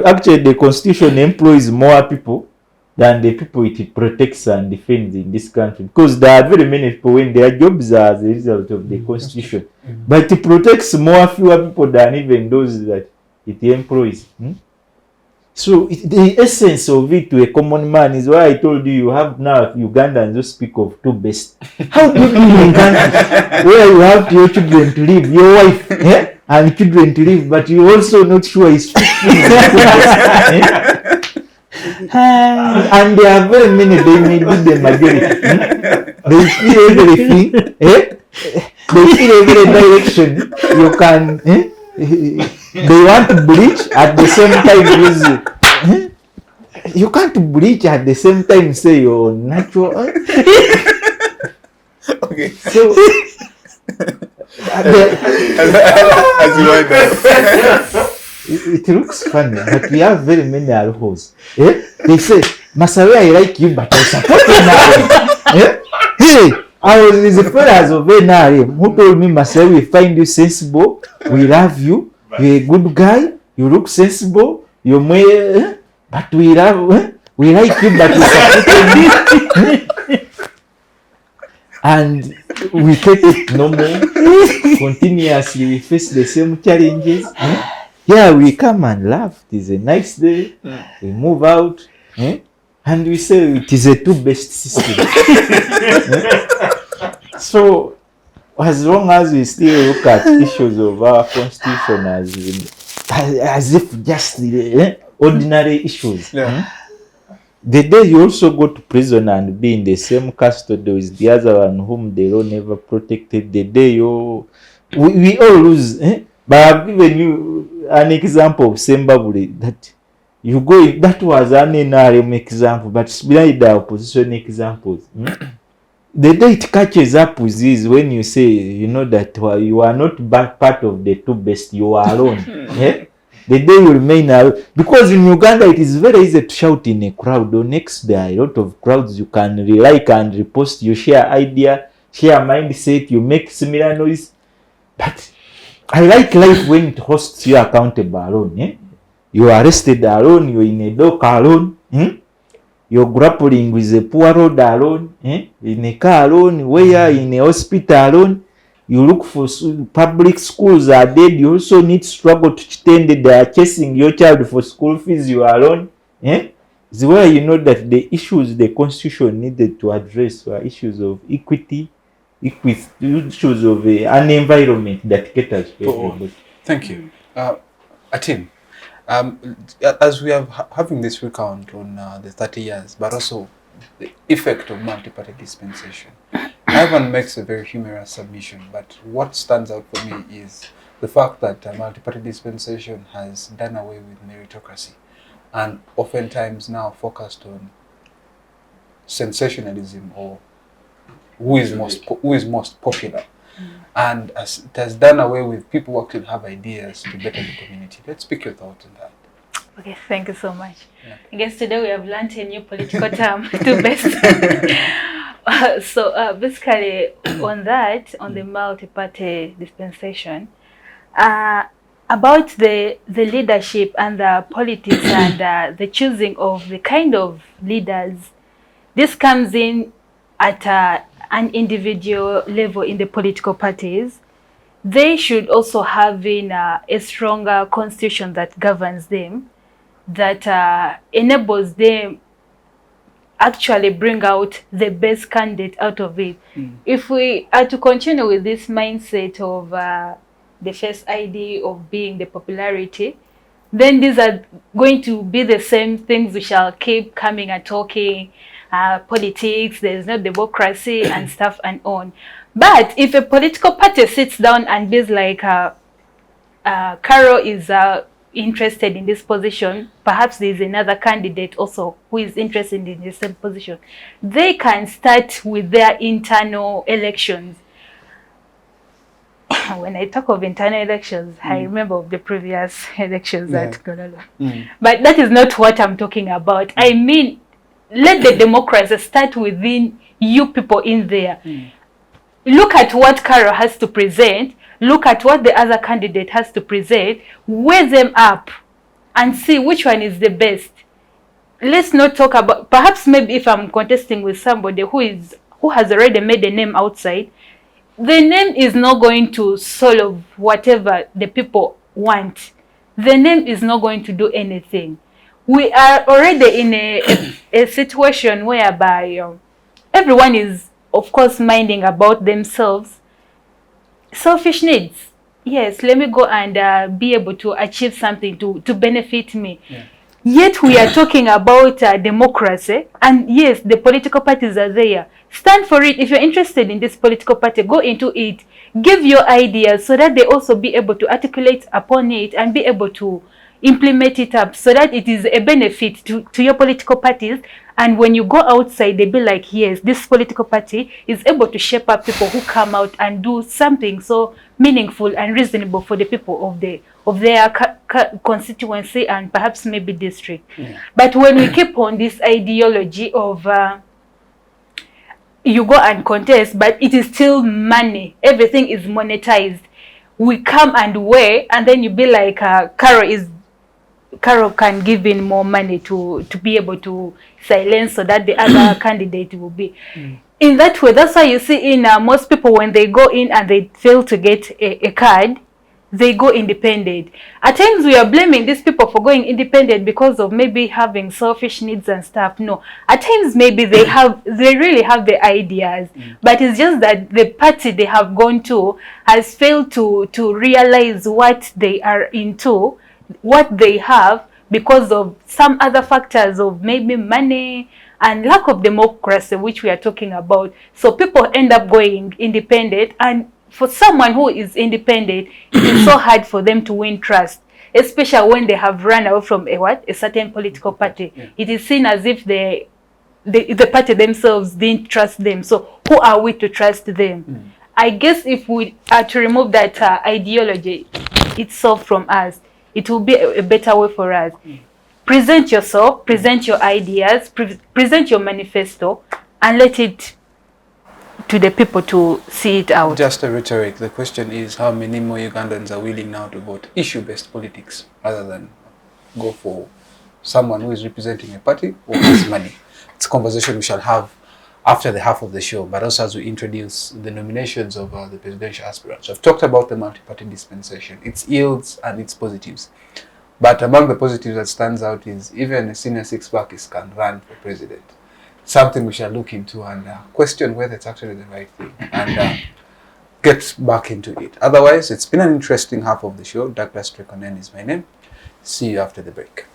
[SPEAKER 5] Actually, the constitution employs more people than the people it protects and defends in this country, because there are very many people when their jobs are as a result of the constitution, but it protects fewer people than even those that it employs. So the essence of it to a common man is why I told you have now Ugandans who speak of two best. How do you do in a country where you have your children to live, your wife and children to live, but you also not sure is And there are very many, they may be the majority. They feel everything. They feel every direction. You can. They want to bleach at the same time use. You can't bleach at the same time say you're natural.
[SPEAKER 1] Okay.
[SPEAKER 5] So.
[SPEAKER 1] As you went there.
[SPEAKER 5] It looks funny, but we have very many Aruhos. They say, Masawi, I like you, but I support you. Hey, I was with the fellas of NRM who told me, Masawi, we find you sensible, we love you, you're a good guy, you look sensible, you're more, but we like you, but we support you. And we take it normal, continuously, we face the same challenges. Yeah, we come and laugh. It is a nice day. We move out, and we say it is a two-based system. So, as long as we still look at issues of our constitution as if just ordinary issues. The day you also go to prison and be in the same custody with the other one whom the law never protected, the day we all lose. But I've given you an example of Sembabuli that you go, that was an NRM example, but it's behind the opposition examples. The day it catches up with this when you say, you know, that you are not part of the two best, you are alone. The day you remain alone. Because in Uganda it is very easy to shout in a crowd. Or next there are a lot of crowds you can like and repost, you share idea, share mindset, you make similar noise. But I like life when it hosts you accountable alone. You are arrested alone, you're in a dock alone, you're grappling with a poor road alone, in a car alone, where in a hospital alone, you look for public schools are dead, you also need struggle to pretend they are chasing your child for school fees, you are alone. It's where you know that the issues the constitution needed to address were issues of equity, issues of an environment that caters to everybody.
[SPEAKER 1] Thank you. Atim, as we are having this recount on the 30 years, but also the effect of multi-party dispensation, Ivan makes a very humorous submission, but what stands out for me is the fact that multi-party dispensation has done away with meritocracy and oftentimes now focused on sensationalism or who is most popular. And as it has done away with people who actually have ideas to better the community. Let's pick your thoughts on that.
[SPEAKER 3] Okay, thank you so much. I guess today we have learned a new political term, two best. So basically on that, on the multi-party dispensation, about the leadership and the politics and the choosing of the kind of leaders, this comes in at an individual level in the political parties. They should also have a stronger constitution that governs them, that enables them actually bring out the best candidate out of it. If we are to continue with this mindset of the first idea of being the popularity, then these are going to be the same things we shall keep coming and talking, politics, there's no democracy and stuff and on. But if a political party sits down and is like, Carol is interested in this position, perhaps there's another candidate also who is interested in the same position, they can start with their internal elections. When I talk of internal elections, I remember of the previous elections at Gololo. But that is not what I'm talking about. I mean, let the democracy start within you people in there. Look at what Carol has to present. Look at what the other candidate has to present. Weigh them up and see which one is the best. Let's not talk about, perhaps maybe if I'm contesting with somebody who has already made a name outside, the name is not going to solve whatever the people want. The name is not going to do anything. We are already in a situation whereby everyone is, of course, minding about themselves. Selfish needs. Yes, let me go and be able to achieve something to benefit me. Yet we are talking about democracy, and yes, the political parties are there. Stand for it. If you're interested in this political party, go into it. Give your ideas so that they also be able to articulate upon it and be able to implement it up so that it is a benefit to your political parties. And when you go outside, they be like, yes, this political party is able to shape up people who come out and do something so meaningful and reasonable for the people of their constituency and perhaps maybe district.
[SPEAKER 1] Yeah.
[SPEAKER 3] But when we keep on this ideology of you go and contest, but it is still money, everything is monetized, we come and weigh, and then you be like, Carol can give in more money to be able to silence so that the other candidate will be. In that way, that's why you see in most people, when they go in and they fail to get a card, they go independent. At times we are blaming these people for going independent because of maybe having selfish needs and stuff. No, at times maybe they really have the ideas, but it's just that the party they have gone to has failed to realize what they are into, what they have, because of some other factors of maybe money and lack of democracy, which we are talking about. So people end up going independent, and for someone who is independent, it is so hard for them to win trust, especially when they have run away from a certain political party.
[SPEAKER 1] Yeah.
[SPEAKER 3] It is seen as if the party themselves didn't trust them. So who are we to trust them? I guess if we are to remove that ideology itself from us, it will be a better way for us. Present yourself, present your ideas, present your manifesto, and let it to the people to see it out.
[SPEAKER 1] Just a rhetoric. The question is, how many more Ugandans are willing now to vote issue-based politics rather than go for someone who is representing a party or has money? It's a conversation we shall have after the half of the show, but also as we introduce the nominations of the presidential aspirants. I've talked about the multi-party dispensation, its yields and its positives. But among the positives that stands out is even a senior six-packist can run for president. Something we shall look into and question whether it's actually the right thing and get back into it. Otherwise, it's been an interesting half of the show. Douglas Onen is my name. See you after the break.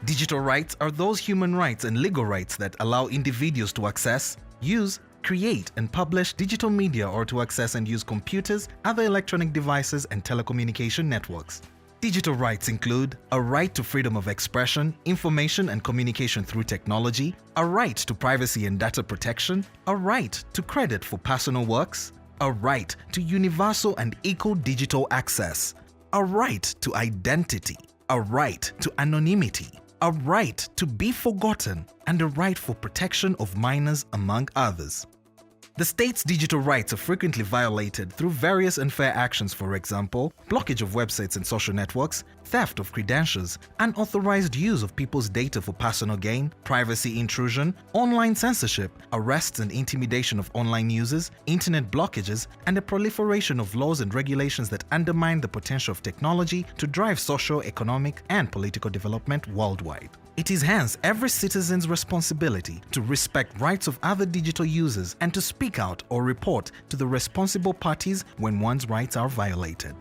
[SPEAKER 6] Digital rights are those human rights and legal rights that allow individuals to access, use, create, and publish digital media or to access and use computers, other electronic devices, and telecommunication networks. Digital rights include a right to freedom of expression, information and communication through technology, a right to privacy and data protection, a right to credit for personal works, a right to universal and equal digital access, a right to identity, a right to anonymity, a right to be forgotten, and a right for protection of minors, among others. The state's digital rights are frequently violated through various unfair actions, for example, blockage of websites and social networks, theft of credentials, unauthorized use of people's data for personal gain, privacy intrusion, online censorship, arrests and intimidation of online users, internet blockages, and the proliferation of laws and regulations that undermine the potential of technology to drive social, economic, and political development worldwide. It is hence every citizen's responsibility to respect rights of other digital users and to speak out or report to the responsible parties when one's rights are violated.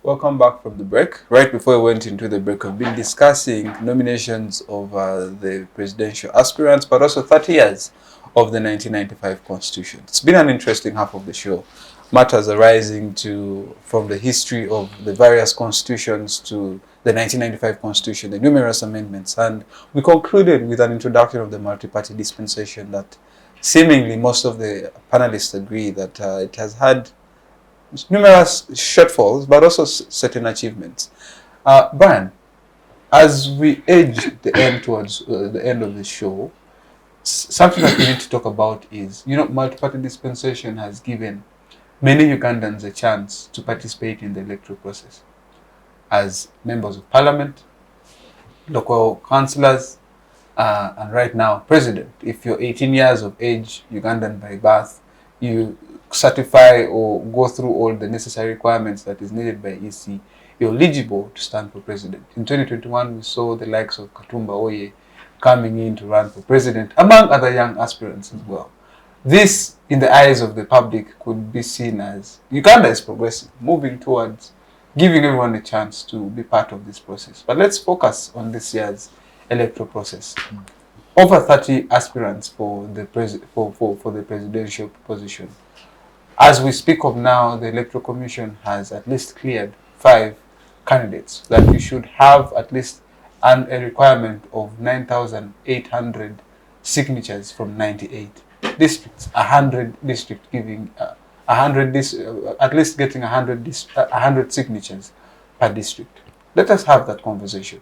[SPEAKER 1] Welcome back from the break. Right before we went into the break, we've been discussing nominations of the presidential aspirants, but also 30 years of the 1995 Constitution. It's been an interesting half of the show. Matters arising from the history of the various constitutions to the 1995 Constitution, the numerous amendments, and we concluded with an introduction of the multi-party dispensation that seemingly most of the panelists agree that it has had numerous shortfalls, but also certain achievements. Brian, as we edge the end towards the end of the show, something that we need to talk about is, multi-party dispensation has given many Ugandans a chance to participate in the electoral process as members of parliament, local councillors, and right now, president. If you're 18 years of age, Ugandan by birth, you certify or go through all the necessary requirements that is needed by EC, you're eligible to stand for president. In 2021, we saw the likes of Katumba Oye coming in to run for president, among other young aspirants as well. This, in the eyes of the public, could be seen as Uganda is progressing, moving towards giving everyone a chance to be part of this process. But let's focus on this year's electoral process. Over 30 aspirants for the presidential position. As we speak of now, the Electoral Commission has at least cleared 5 candidates that you should have at least a requirement of 9,800 signatures from 98 districts. 100 districts giving 100 at least getting 100 signatures per district. Let us have that conversation.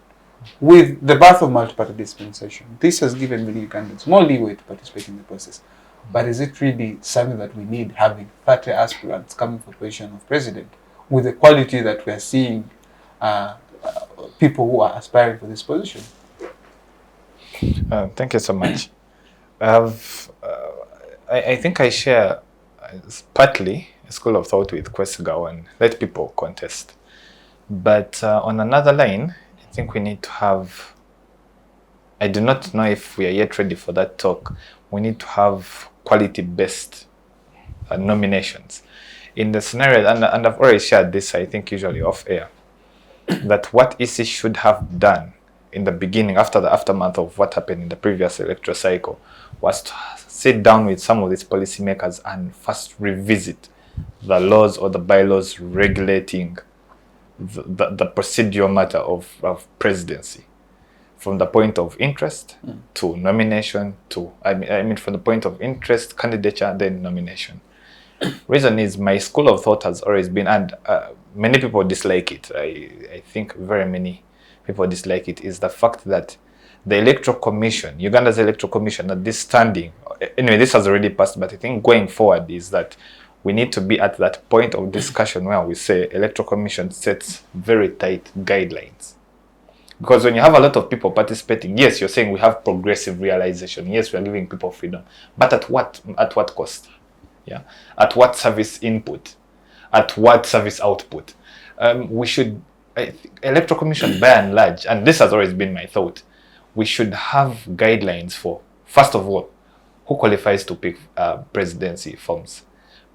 [SPEAKER 1] With the birth of multi-party dispensation, this has given many Ugandans more leeway to participate in the process. But is it really something that we need, having 30 aspirants coming for position of president with the quality that we are seeing people who are aspiring for this position?
[SPEAKER 4] Thank you so much. I think I share partly a school of thought with Kwesigwa and let people contest. But on another line, I think we need to have, I do not know if we are yet ready for that talk. We need to have quality-based nominations. In the scenario, and I've already shared this, I think usually off air, that what EC should have done in the beginning, after the aftermath of what happened in the previous electoral cycle, was to sit down with some of these policymakers and first revisit the laws or the bylaws regulating the procedural matter of presidency, from the point of interest to nomination to, I mean from the point of interest, candidature, then nomination. Reason is my school of thought has always been, and many people dislike it, I think very many people dislike it, is the fact that the Electoral Commission, Uganda's Electoral Commission at this standing, anyway this has already passed, but I think going forward is that we need to be at that point of discussion where we say Electoral Commission sets very tight guidelines. Because when you have a lot of people participating, yes, you're saying we have progressive realization, yes, we are giving people freedom, but at what cost? Yeah, at what service input, at what service output? We should, Electoral Commission by and large, and this has always been my thought, we should have guidelines for, first of all, who qualifies to pick presidency forms.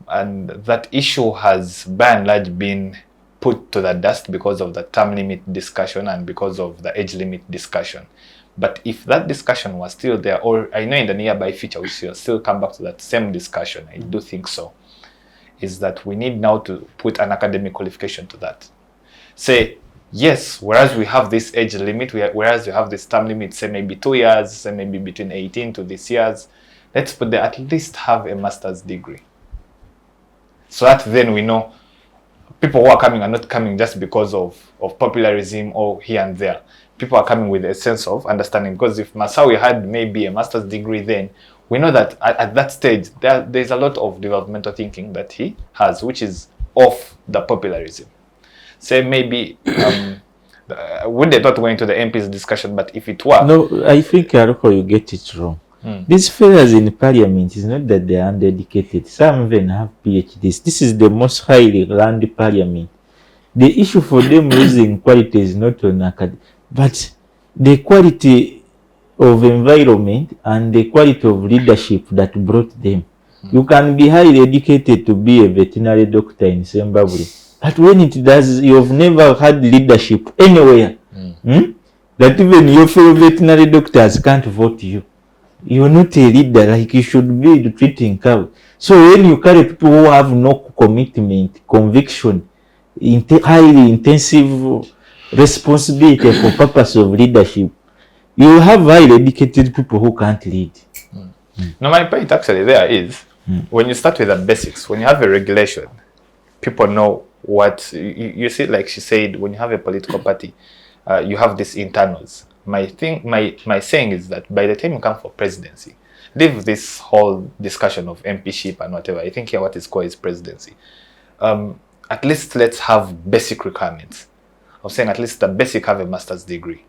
[SPEAKER 4] And that issue has by and large been put to the dust because of the term limit discussion and because of the age limit discussion. But if that discussion was still there, or I know in the nearby future we will still come back to that same discussion, I do think so, is that we need now to put an academic qualification to that. Say, yes, whereas we have this age limit, whereas we have this term limit, say maybe 2 years, say maybe between 18 to this years, let's put there at least have a master's degree. So that then we know people who are coming are not coming just because of popularism or here and there. People are coming with a sense of understanding, because if Masawi had maybe a master's degree, then we know that at that stage there's a lot of developmental thinking that he has, which is off the popularism. Say maybe wouldn't not go into the MP's discussion, but if it were,
[SPEAKER 5] no, I think Aruho, you get it wrong. These fellows in parliament is not that they are uneducated. Some even have PhDs. This is the most highly learned parliament. The issue for them losing quality is not on academic, but the quality of environment and the quality of leadership that brought them. You can be highly educated to be a veterinary doctor in Zimbabwe, but when it does, you've never had leadership anywhere. That even your fellow veterinary doctors can't vote you. You're not a leader like you should be treating cows. So when you carry people who have no commitment, conviction, highly intensive responsibility for purpose of leadership, you have highly educated people who can't lead.
[SPEAKER 4] No, my point actually there is, when you start with the basics, when you have a regulation, people know what, you see, like she said, when you have a political party, you have these internals. My saying is that by the time you come for presidency, leave this whole discussion of MPship and whatever. I think here what is called is presidency. At least let's have basic requirements. I'm saying at least the basic have a master's degree.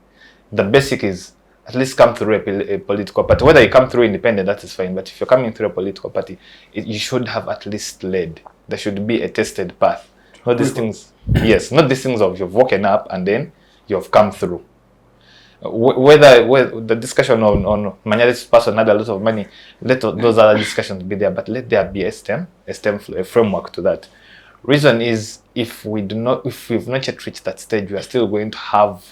[SPEAKER 4] The basic is at least come through a political party. Whether you come through independent, that is fine. But if you're coming through a political party, you should have at least led. There should be a tested path. Not these things. Yes, not these things of you've woken up and then you've come through. Whether the discussion on Manyali's person had a lot of money, let those other discussions be there, but let there be a framework to that. Reason is if we've not yet reached that stage, we are still going to have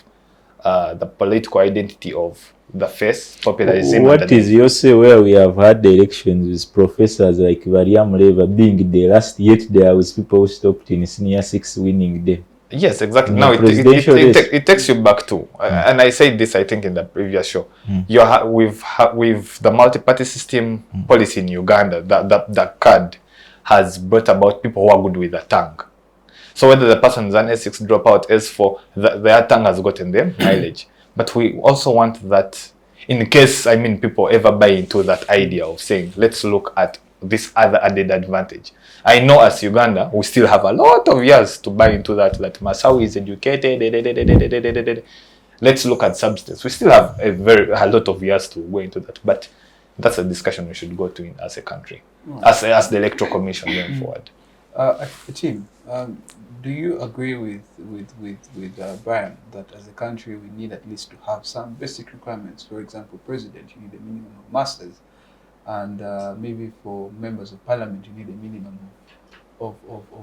[SPEAKER 4] the political identity of the face, populism.
[SPEAKER 5] What is your say where we have had elections with professors like Variam Leva being the last, yet there was people who stopped in senior 6 winning them?
[SPEAKER 4] Yes, exactly.
[SPEAKER 5] In
[SPEAKER 4] Now
[SPEAKER 5] a presidential race.
[SPEAKER 4] it takes you back to, and I said this I think in the previous show. With the multi-party system policy in Uganda, that card has brought about people who are good with the tongue. So whether the person is an S6 dropout, S4, their tongue has gotten them mileage. But we also want that, in case, people ever buy into that idea of saying, let's look at this other added advantage. I know as Uganda, we still have a lot of years to buy into that Masawi is educated. Let's look at substance. We still have a lot of years to go into that. But that's a discussion we should go to as a country, as the Electoral Commission going forward.
[SPEAKER 1] Atim, do you agree with Brian that as a country we need at least to have some basic requirements? For example, president, you need a minimum of masters, and maybe for members of parliament, you need a minimum of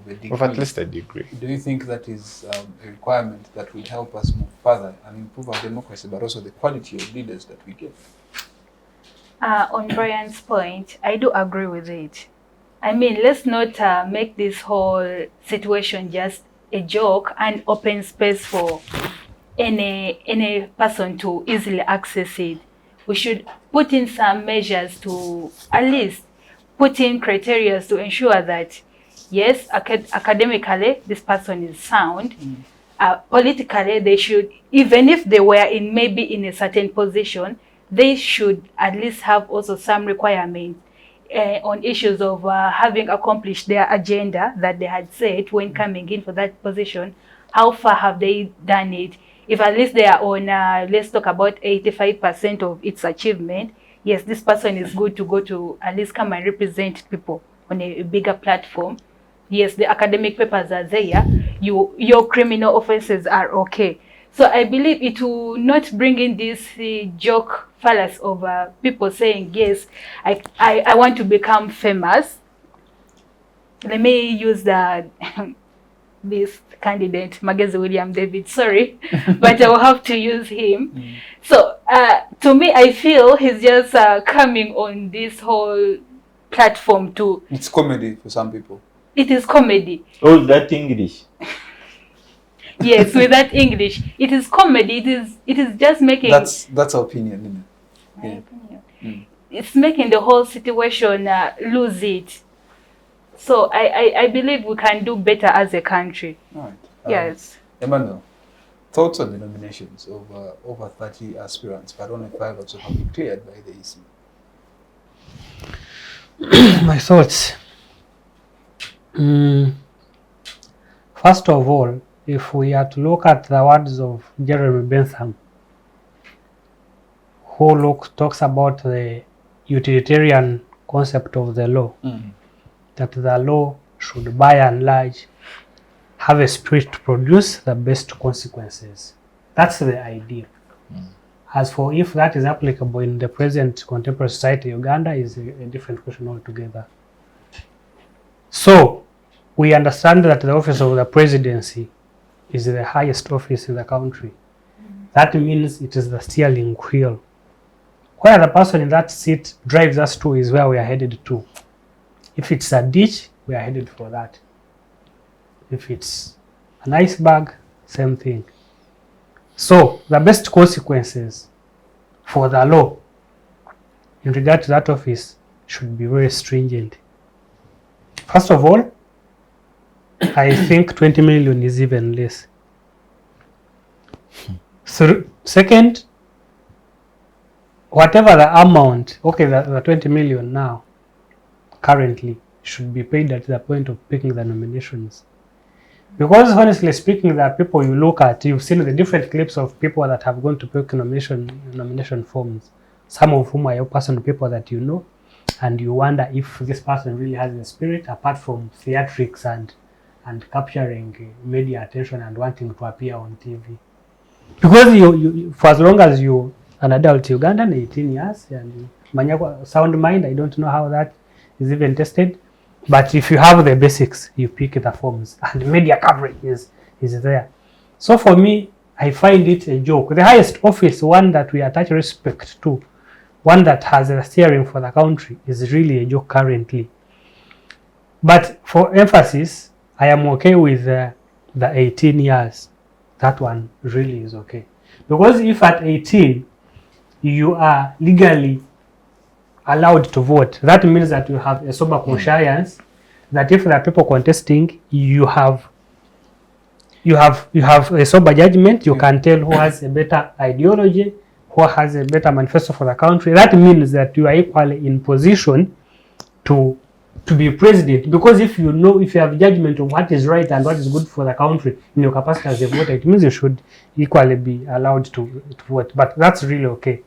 [SPEAKER 1] a degree.
[SPEAKER 4] Of at least a degree.
[SPEAKER 1] Do you think that is a requirement that will help us move further and improve our democracy, but also the quality of leaders that we get?
[SPEAKER 3] On Brian's point, I do agree with it. Let's not make this whole situation just a joke and open space for any person to easily access it. We should put in some measures to at least put in criteria to ensure that, yes, academically, this person is sound. Politically, they should, even if they were maybe in a certain position, they should at least have also some requirement on issues of having accomplished their agenda that they had set when coming in for that position. How far have they done it? If at least they are on, let's talk about 85% of its achievement, yes, this person is good to go to at least come and represent people on a bigger platform. Yes, the academic papers are there. Your criminal offenses are okay. So I believe it will not bring in this joke fallacy of people saying, yes, I want to become famous. Let me use this candidate, Magezi William David, sorry, but I will have to use him. So to me, I feel he's just coming on this whole platform to...
[SPEAKER 1] It's comedy for some people.
[SPEAKER 3] It is comedy.
[SPEAKER 5] Oh, that English.
[SPEAKER 3] Yes, with that English, it is comedy. It is just making.
[SPEAKER 1] That's our opinion, isn't it?
[SPEAKER 3] My opinion. It's making the whole situation lose it. So I believe we can do better as a country.
[SPEAKER 1] All right.
[SPEAKER 3] Yes.
[SPEAKER 1] Emmanuel, thoughts on the nominations of over 30 aspirants, but only 5 also have been cleared by the EC?
[SPEAKER 2] My thoughts. First of all, if we are to look at the words of Jeremy Bentham, who talks about the utilitarian concept of the law, that the law should by and large have a spirit to produce the best consequences. That's the idea. As for if that is applicable in the present contemporary society, Uganda is a different question altogether. So, we understand that the office of the presidency is the highest office in the country. That means it is the steering wheel. Where the person in that seat drives us to is where we are headed to. If it's a ditch, we are headed for that. If it's an iceberg, same thing. So, the best consequences for the law in regard to that office should be very stringent. First of all, I think 20 million is even less. So, second, whatever the amount, okay, the 20 million now, currently, should be paid at the point of picking the nominations. Because honestly speaking, there are people you look at, you've seen the different clips of people that have gone to pick nomination forms, some of whom are personal people that you know, and you wonder if this person really has the spirit, apart from theatrics and capturing media attention and wanting to appear on TV. Because you for as long as you're an adult Ugandan, 18 years, and sound mind, I don't know how that is even tested. But if you have the basics, you pick the forms, and media coverage is there. So for me, I find it a joke. The highest office, one that we attach respect to, one that has a steering for the country, is really a joke currently. But for emphasis, I am okay with the 18 years. That one really is okay. Because if at 18, you are legally allowed to vote, that means that you have a sober conscience, that if there are people contesting, you have a sober judgment. You can tell who has a better ideology, who has a better manifesto for the country. That means that you are equally in position to be president, because if you have judgment of what is right and what is good for the country in your capacity as a voter, it means you should equally be allowed to vote. But that's really okay.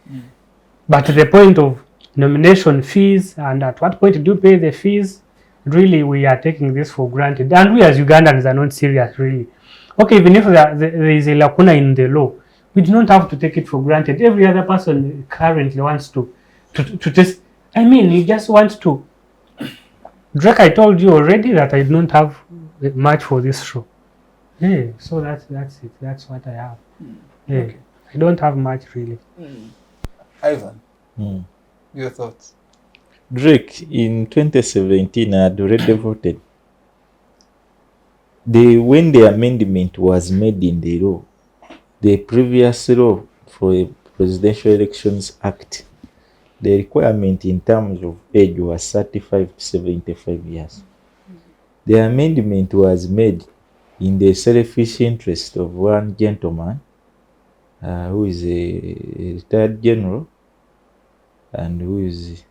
[SPEAKER 2] But the point of nomination fees, and at what point do you pay the fees, really we are taking this for granted, and we as Ugandans are not serious really. Okay, even if there is a lacuna in the law, we do not have to take it for granted. Every other person currently wants to test. I mean, you just want to. Drake, I told you already that I don't have much for this show. Yeah, so that's it. That's what I have. Yeah, okay. I don't have much really.
[SPEAKER 1] Ivan, your thoughts?
[SPEAKER 5] Drake, in 2017, I had already voted. When the amendment was made in the law, the previous law for a Presidential Elections Act, the requirement in terms of age was 35 to 75 years. The amendment was made in the selfish interest of one gentleman who is a retired general and who is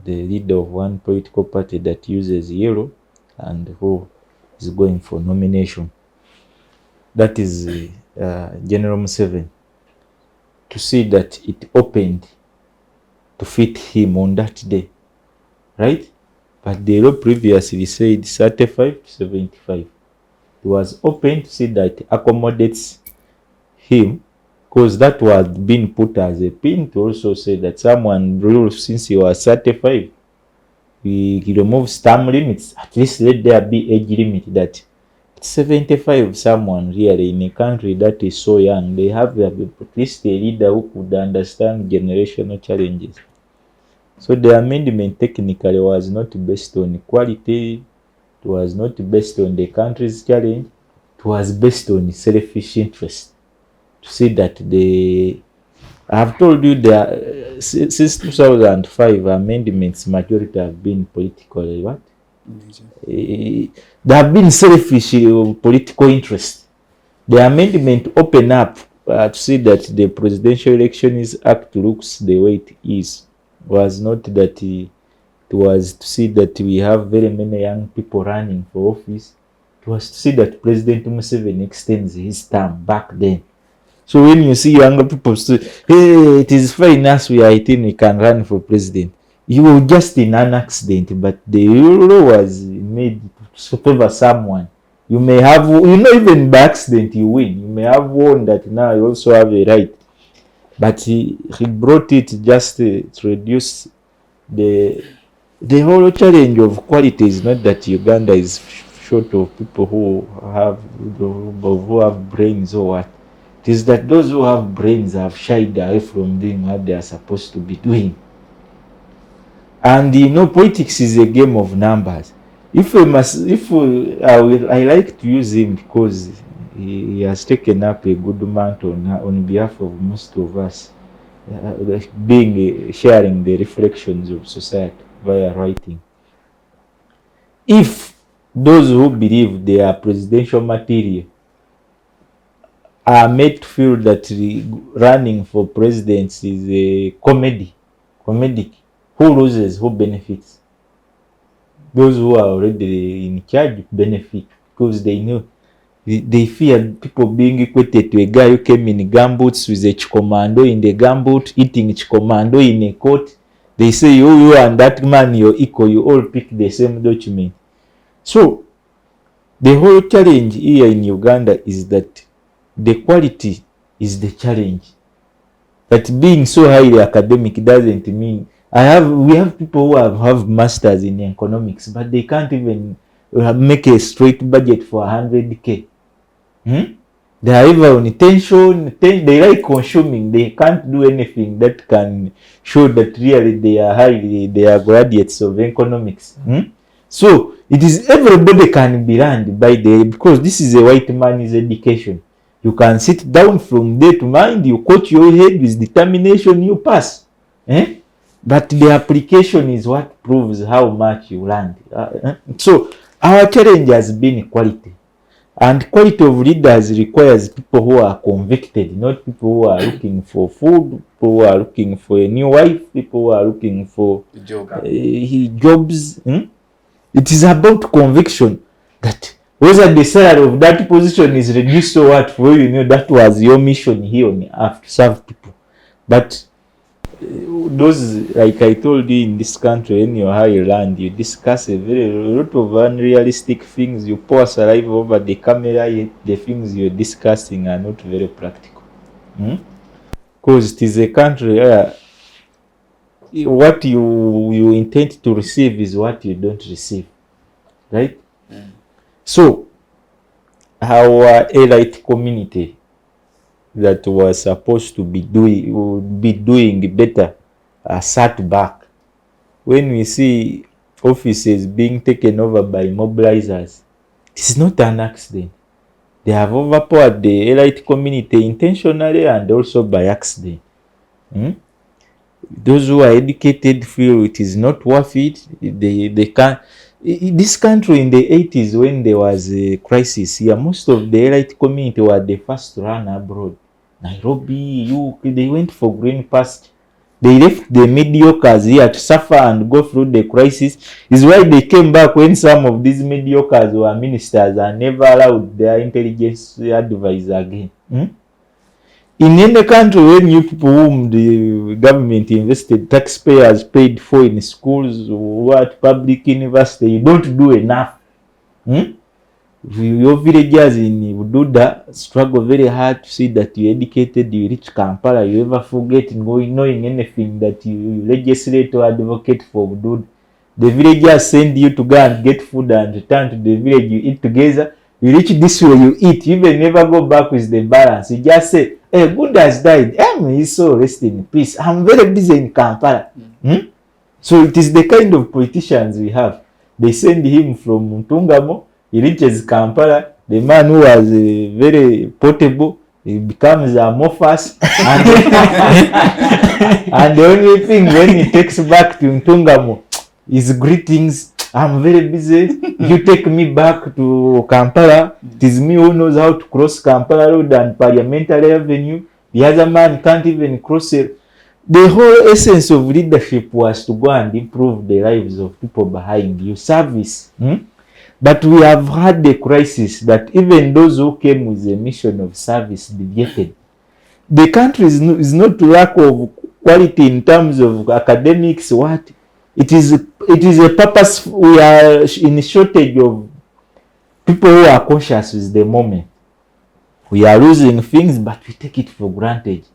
[SPEAKER 5] the leader of one political party that uses yellow and who is going for nomination. That is General Museveni. To see that it opened to fit him on that day, right? But the law previously said 35 to 75. It was open to see that accommodates him, because that was being put as a pin to also say that someone rules since he was 35. He removes term limits. At least let there be age limit that 75, someone really in a country that is so young, they have at least a leader who could understand generational challenges. So the amendment technically was not based on quality, it was not based on the country's challenge, it was based on selfish interest. To see that I have told you that since 2005 amendments majority have been politically what? There have been selfish political interest. The amendment opened up to see that the Presidential Elections Act looks the way it is. Was not that it was to see that we have very many young people running for office. It was to see that President Museveni extends his term back then. So when you see younger people say, hey, it is fine as we are 18, we can run for president, you were just in an accident, but the law was made to favor someone. You may have, even by accident you win. You may have won that now you also have a right. But he brought it just to reduce the whole challenge of quality. Is not that Uganda is short of people who have brains or what. It is that those who have brains have shied away from doing what they are supposed to be doing. And politics is a game of numbers. I like to use him because he has taken up a good mantle on behalf of most of us, sharing the reflections of society via writing. If those who believe they are presidential material are made to feel that running for president is a comedic, who loses, who benefits? Those who are already in charge benefit, because they know. They fear people being equated to a guy who came in gumboots with a chikomando in the gumboot, eating chikomando in a court. They say, you and that man, you're equal, you all pick the same document. So, the whole challenge here in Uganda is that the quality is the challenge. That being so highly academic doesn't mean We have people who have masters in economics, but they can't even make a straight budget for 100K. They are either on tension, they like consuming, they can't do anything that can show that really they are graduates of economics. So it is everybody can be learned by because this is a white man's education. You can sit down from day to mind, you coach your head with determination, you pass. But the application is what proves how much you learned. So our challenge has been quality. And quality of leaders requires people who are convicted, not people who are looking for food, people who are looking for a new wife, people who are looking for jobs. It is about conviction that whether the salary of that position is reduced or what, for you know that was your mission here on earth, to serve people. But those, like I told you, in this country, in your high land, you discuss a lot of unrealistic things. You pour saliva over the camera, yet the things you're discussing are not very practical. Because it is a country where what you intend to receive is what you don't receive. Right? So, our elite community that was supposed to be doing better sat back. When we see offices being taken over by mobilizers, this is not an accident. They have overpowered the elite community intentionally and also by accident. Those who are educated feel it is not worth it. They can't. This country in the 80s, when there was a crisis here, most of the elite community were the first to run abroad. Nairobi, they went for green pasture. They left the mediocres here to suffer and go through the crisis. Is why they came back when some of these mediocres were ministers and never allowed their intelligence advice again. In any country when you people whom the government invested, taxpayers paid for in schools or at public university, you don't do enough. Your villagers in Bududa struggle very hard to see that you educated, you reach Kampala, you ever forget knowing anything that you legislate or advocate for Bududa. The villagers send you to go and get food and return to the village, you eat together, you reach this way, you eat, you even never go back with the balance. You just say, hey, Buddha has died, he's so rest in peace, I'm very busy in Kampala. So it is the kind of politicians we have. They send him from Ntungamo, he reaches Kampala, the man who was very portable, he becomes amorphous, and, and the only thing when he takes back to Ntungamo is greetings, I'm very busy, you take me back to Kampala, it is me who knows how to cross Kampala Road and Parliamentary Avenue, the other man can't even cross it. The whole essence of leadership was to go and improve the lives of people behind you, service. But we have had the crisis that even those who came with a mission of service deviated. The country is not lack of quality in terms of academics. What it is a purpose. We are in shortage of people who are conscious with the moment. We are losing things, but we take it for granted.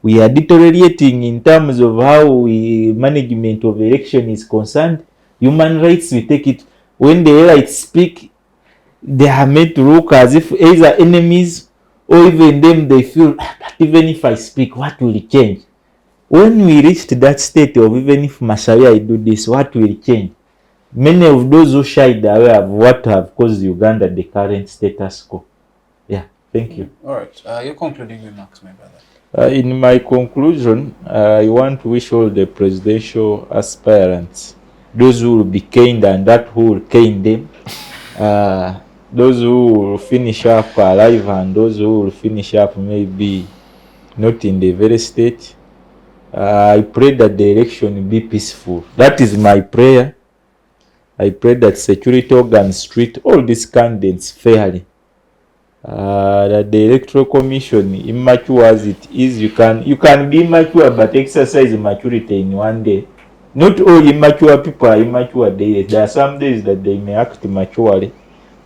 [SPEAKER 5] We are deteriorating in terms of how management of election is concerned. Human rights, we take it. When the elites speak, they are made to look as if either enemies or even them, they feel, but even if I speak, what will it change? When we reached that state of even if Masawi I do this, what will it change? Many of those who shied away of what have caused Uganda the current status quo. Yeah, thank you.
[SPEAKER 1] All right. Your concluding remarks, my brother.
[SPEAKER 5] In my conclusion, I want to wish all the presidential aspirants, those who will be caned and that who will cane them, those who will finish up alive and those who will finish up maybe not in the very state. I pray that the election will be peaceful. That is my prayer. I pray that security organs treat all these candidates fairly. That the electoral commission, immature as it is, you can be immature but exercise maturity in one day. Not all immature people are immature days. There are some days that they may act maturely.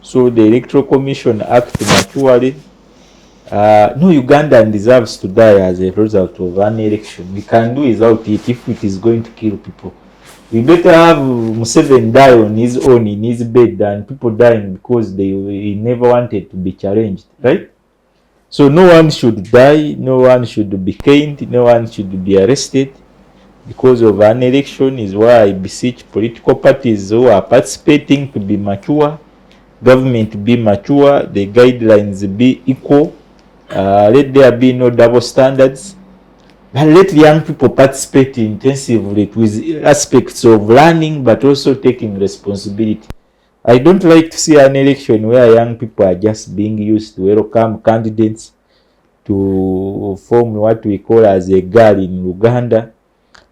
[SPEAKER 5] So the electoral commission act maturely No Ugandan deserves to die as a result of an election. We can do without it if it is going to kill people. We better have Museveni die on his own in his bed than people dying because he never wanted to be challenged, right? So no one should die, no one should be caned, no one should be arrested because of an election. Is why I beseech political parties who are participating to be mature, government to be mature, the guidelines be equal, let there be no double standards. And let young people participate intensively with aspects of learning but also taking responsibility. I don't like to see an election where young people are just being used to welcome candidates to form what we call as a girl in Uganda.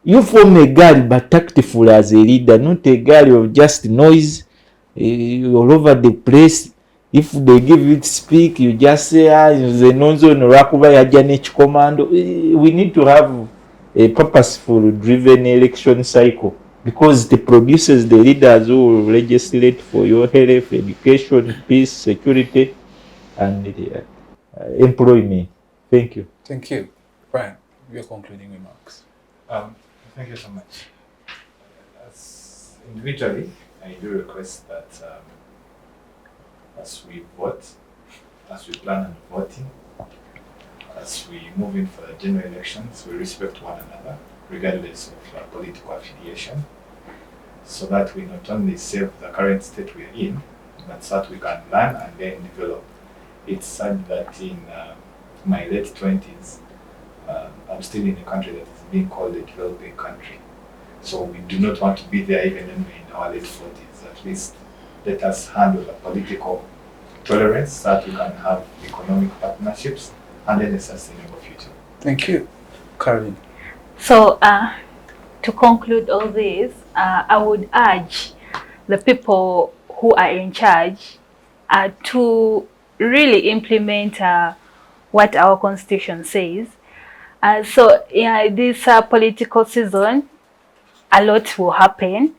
[SPEAKER 5] You form a girl but tactful as a leader, not a girl of just noise all over the place. If they give you to speak, you just say, we need to have a purposeful driven election cycle because it produces the leaders who will legislate for your health, education, peace, security, and employment. Thank you.
[SPEAKER 1] Thank you. Brian, your concluding remarks.
[SPEAKER 4] Thank you so much. Individually, I do request that as we vote, as we plan on voting, as we move in for the general elections, we respect one another, regardless of political affiliation, so that we not only save the current state we are in, but so that we can learn and then develop. It's sad that in my late 20s, I'm still in a country that is being called a developing country. So we do not want to be there even when we're in our late 40s. At least let us handle the political tolerance so that we can have economic partnerships and then a sustainable future.
[SPEAKER 1] Thank you. Karin.
[SPEAKER 3] So to conclude all this, I would urge the people who are in charge to really implement what our constitution says. So in this political season, a lot will happen,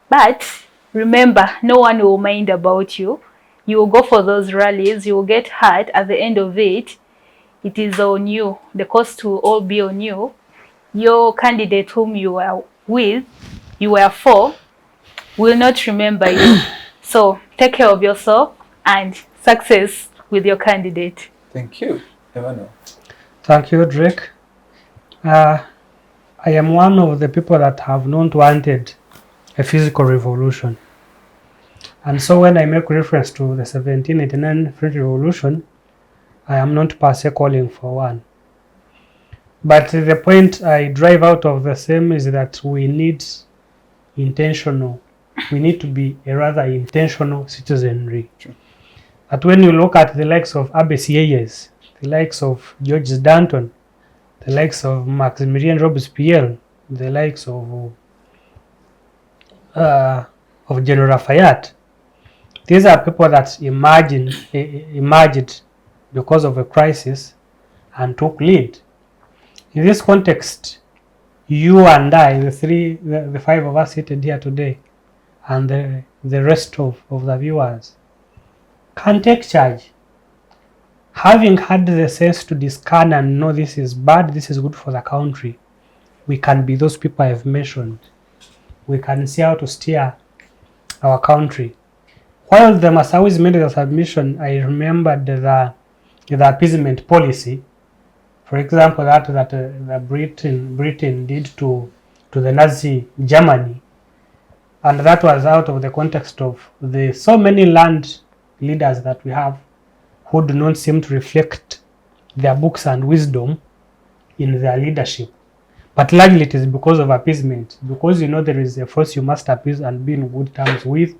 [SPEAKER 3] but remember, no one will mind about you. You will go for those rallies, you will get hurt. At the end of it, it is on you. The cost will all be on you. Your candidate whom you were with, you were for, will not remember you. So take care of yourself and success with your candidate.
[SPEAKER 1] Thank you. Emmanuel.
[SPEAKER 2] Thank you, Drake. I am one of the people that have not wanted a physical revolution. And so when I make reference to the 1789 French Revolution, I am not per se calling for one. But the point I drive out of the same is that we need to be a rather intentional citizenry.
[SPEAKER 1] Sure.
[SPEAKER 2] That when you look at the likes of Abesieyes, the likes of George Danton, the likes of Maximilien Robespierre, the likes of General Lafayette, these are people that emerged because of a crisis and took lead. In this context, you and I, the five of us seated here today, and the rest of the viewers, can take charge. Having had the sense to discern and know this is bad, this is good for the country, we can be those people I have mentioned. We can see how to steer our country. While the Masawis made the submission, I remembered the appeasement policy. For example, that Britain did to the Nazi Germany, and that was out of the context of the so many land leaders that we have who do not seem to reflect their books and wisdom in their leadership. But largely it is because of appeasement, because there is a force you must appease and be in good terms with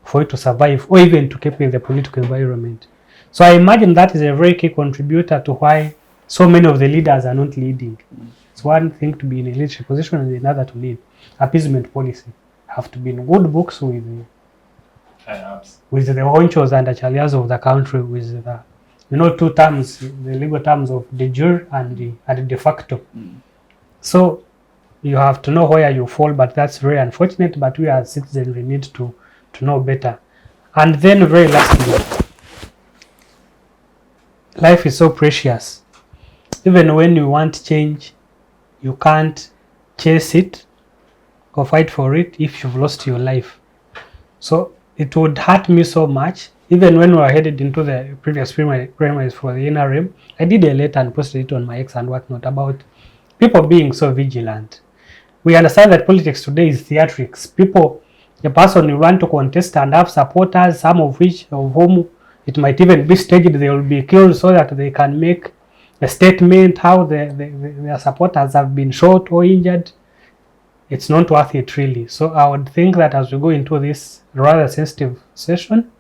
[SPEAKER 2] for it to survive or even to keep in the political environment. So I imagine that is a very key contributor to why so many of the leaders are not leading. It's one thing to be in a leadership position and another to lead. Appeasement policy have to be in good books with the honchos and the chalias of the country, with the two terms, the legal terms of de jure and de facto. So you have to know where you fall, but that's very unfortunate. But we as citizens, we need to know better. And then very lastly, life is so precious. Even when you want change, you can't chase it or fight for it if you've lost your life. So it would hurt me so much. Even when we were headed into the previous primaries for the NRM, I did a letter and posted it on my X and whatnot about people being so vigilant. We understand that politics today is theatrics. A person will want to contest and have supporters, some of whom it might even be staged, they will be killed so that they can make a statement how their supporters have been shot or injured. It's not worth it really. So I would think that as we go into this rather sensitive session,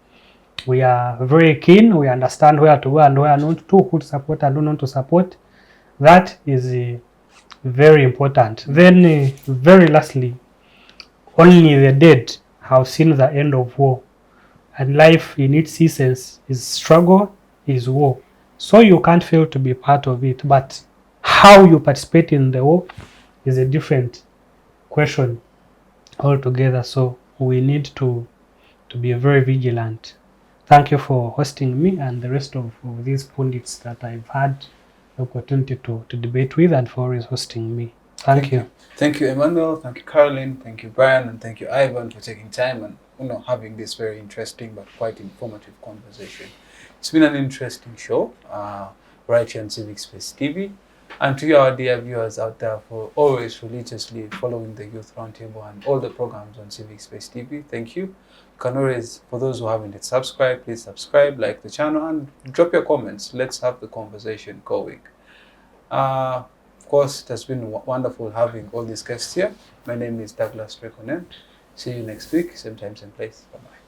[SPEAKER 2] we are very keen, we understand where to go and where not to, who to support and who not to support. That is very important. Then very lastly, only the dead have seen the end of war, and life in its essence is struggle, is war. So you can't fail to be part of it, but how you participate in the war is a different question altogether. So we need to be very vigilant. Thank you for hosting me and the rest of these pundits that I've had the opportunity to debate with, and for always hosting me. Thank you.
[SPEAKER 1] Thank you, Emmanuel. Thank you, Caroline. Thank you, Brian, and thank you, Ivan, for taking time and having this very interesting but quite informative conversation. It's been an interesting show, right here on Civic Space TV. And to you, our dear viewers out there, for always religiously following the Youth Roundtable and all the programs on Civic Space TV, thank you. You can always, for those who haven't yet subscribed, please subscribe, like the channel, and drop your comments. Let's have the conversation going. Of course, it has been wonderful having all these guests here. My name is Douglas Onen. See you next week, same time, same place. Bye-bye.